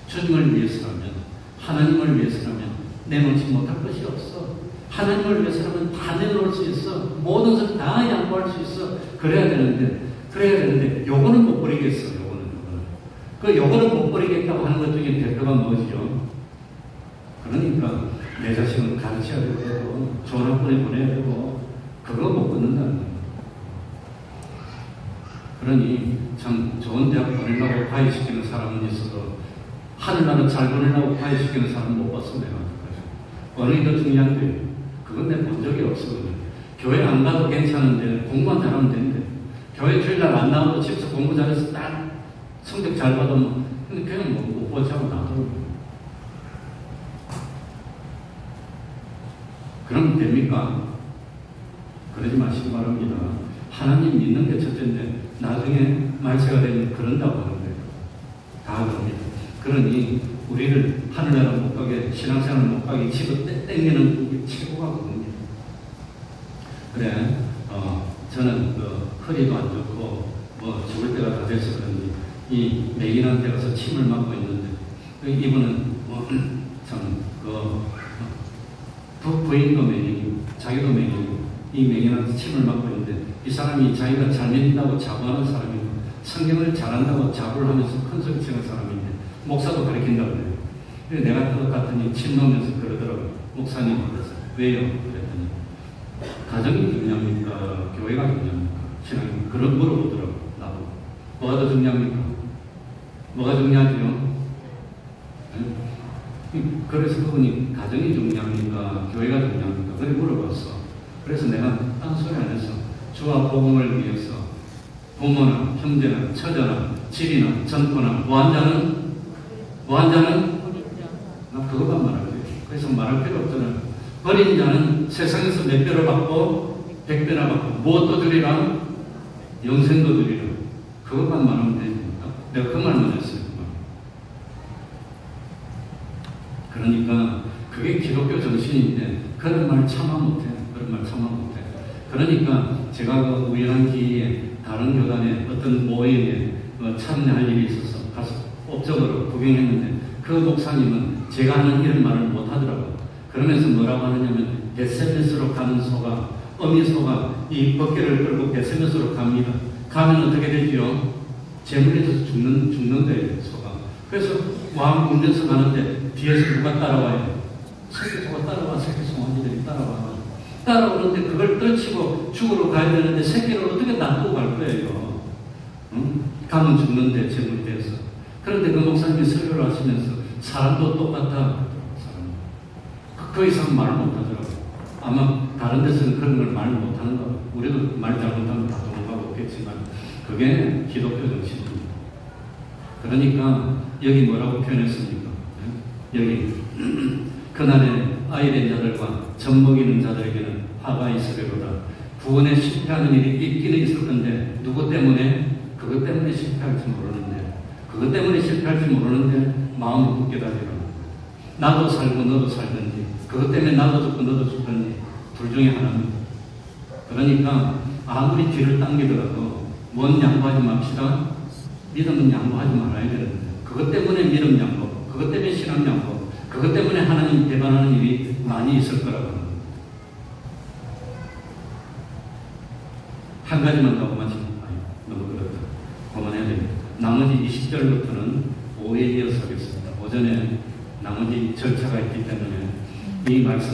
주님을 위해서라면, 하나님을 위해서라면 내놓지 못할 것이 없어. 하나님을 위해서라면 다 내놓을 수 있어. 모든 것을 다 양보할 수 있어. 그래야 되는데 요거는 못 버리겠어. 요거는 못 버리겠다고 하는 것 중에 대표가 뭐지요? 그러니까 내 자식은 가르쳐야 되고 좋은 학원에 보내야 되고 그거 못 끊는다는 거예요. 그러니 참 좋은 대학 보내려고 파이시키는 사람은 있어도 하늘나라 잘 보내려고 파이시키는 사람은 못 봤어 내가. 어느 게 더 중요한데 그건 내가 본 적이 없어. 교회 안 가도 괜찮은데 공부만 잘하면 되는데 교회 주일날 안 나와도 집에서 공부 잘해서 딱 성적 잘 받으면 근데 그냥 못 보지 하고 놔둬요. 그러면 됩니까? 그러지 마시기 바랍니다. 하나님 믿는 게 첫째인데 나중에 말세가 되면 그런다고 하는 거예요. 다 그럽니다. 그러니 우리를 하늘나라 못 가게 신앙생활 못 가게 집어 땡기는 게 최고가 그겁니다. 그래 저는 허리도 안 좋고 죽을 때가 다 돼서 그런지 이 맹인한테 가서 침을 맞고 있는데 이분은 부인도 맹인이고 자기도 맹인이고 이 맹인한테 침을 맞고 있는데 이 사람이 자기가 잘 믿는다고 자부하는 사람이고 성경을 잘한다고 자부를 하면서 큰 소리 치는 사람인데 목사도 가르친다고 그래요. 근데 내가 그것 같으니 침 넣으면서 그러더라고요. 목사님 그래서 왜요? 그랬더니 가정이 중요합니까? 교회가 중요합니까? 신앙이 그런 물어보더라고. 나도 뭐가 더 중요합니까? 뭐가 중요하죠? 그래서 그분이 가정이 중요합니까? 교회가 중요합니까? 그래 물어봤어. 그래서 내가 딴소리 안 했어. 주와 복음을 위해서 부모나 형제나 처자나 집이나 점포나 무한자는 나 그것만 말할 거예요. 그래서 말할 필요 없잖아요. 버린 자는 세상에서 몇 배를 받고 100배나 받고 무엇도 주리라 영생도 주리라. 그것만 말하면 되니까 내가 그 말만 했어요. 그러니까 그게 기독교 정신인데 그런 말 참아 못해. 그런 말 참아 못해. 그러니까 제가 그 우연한 기회에 다른 교단의 어떤 모임에 참여할 일이 있어서 가서 업적으로 구경했는데 그 목사님은 제가 하는 이런 말을 못하더라고요. 그러면서 뭐라고 하느냐면 벳세메스로 가는 소가 어미소가 이 벗개를 끌고 벳세메스로 갑니다. 가면 어떻게 되죠? 재물이 져서 죽는 거예요. 소가. 그래서 왕 운전서 가는데 뒤에서 누가 따라와요? 새끼소가 따라와. 새끼소 언니들이 따라오는데 그걸 떨치고 죽으러 가야 되는데 새끼를 어떻게 놔두고 갈 거예요? 응? 가면 죽는데 재물이 돼서. 그런데 그 목사님이 설교를 하시면서 사람도 똑같아. 그 이상 말을 못하더라고요. 아마 다른 데서는 그런 걸 말 못하는 거. 우리도 말 잘못하면 다 도망가고 없겠지만 그게 기독교 정신입니다. 그러니까 여기 뭐라고 표현했습니까? 여기 그날에 아이된 자들과 젖먹이는 자들에게는 화가 있으리로다. 구원에 실패하는 일이 있기는 있을 건데 누구 때문에? 그것 때문에 실패할지 모르는데 그것 때문에 실패할지 모르는데 마음을 굳게 다지라. 나도 살고 너도 살든지 그것 때문에 나도 죽고 너도 죽든지 둘 중에 하나입니다. 그러니까 아무리 뒤를 당기더라도 뭔 양보하지 맙시다. 믿음은 양보하지 말아야 되는데 그것 때문에 믿음 양보, 그것 때문에 신앙 양보, 그것 때문에 하나님 배반하는 일이 많이 있을 거라고 합니다. 한 가지만 더 마치면 너무 그렇다. 그만해야 됩니다. 나머지 20절부터는 오후에 이어서 하겠습니다. 오전에 나머지 절차가 있기 때문에 이 말씀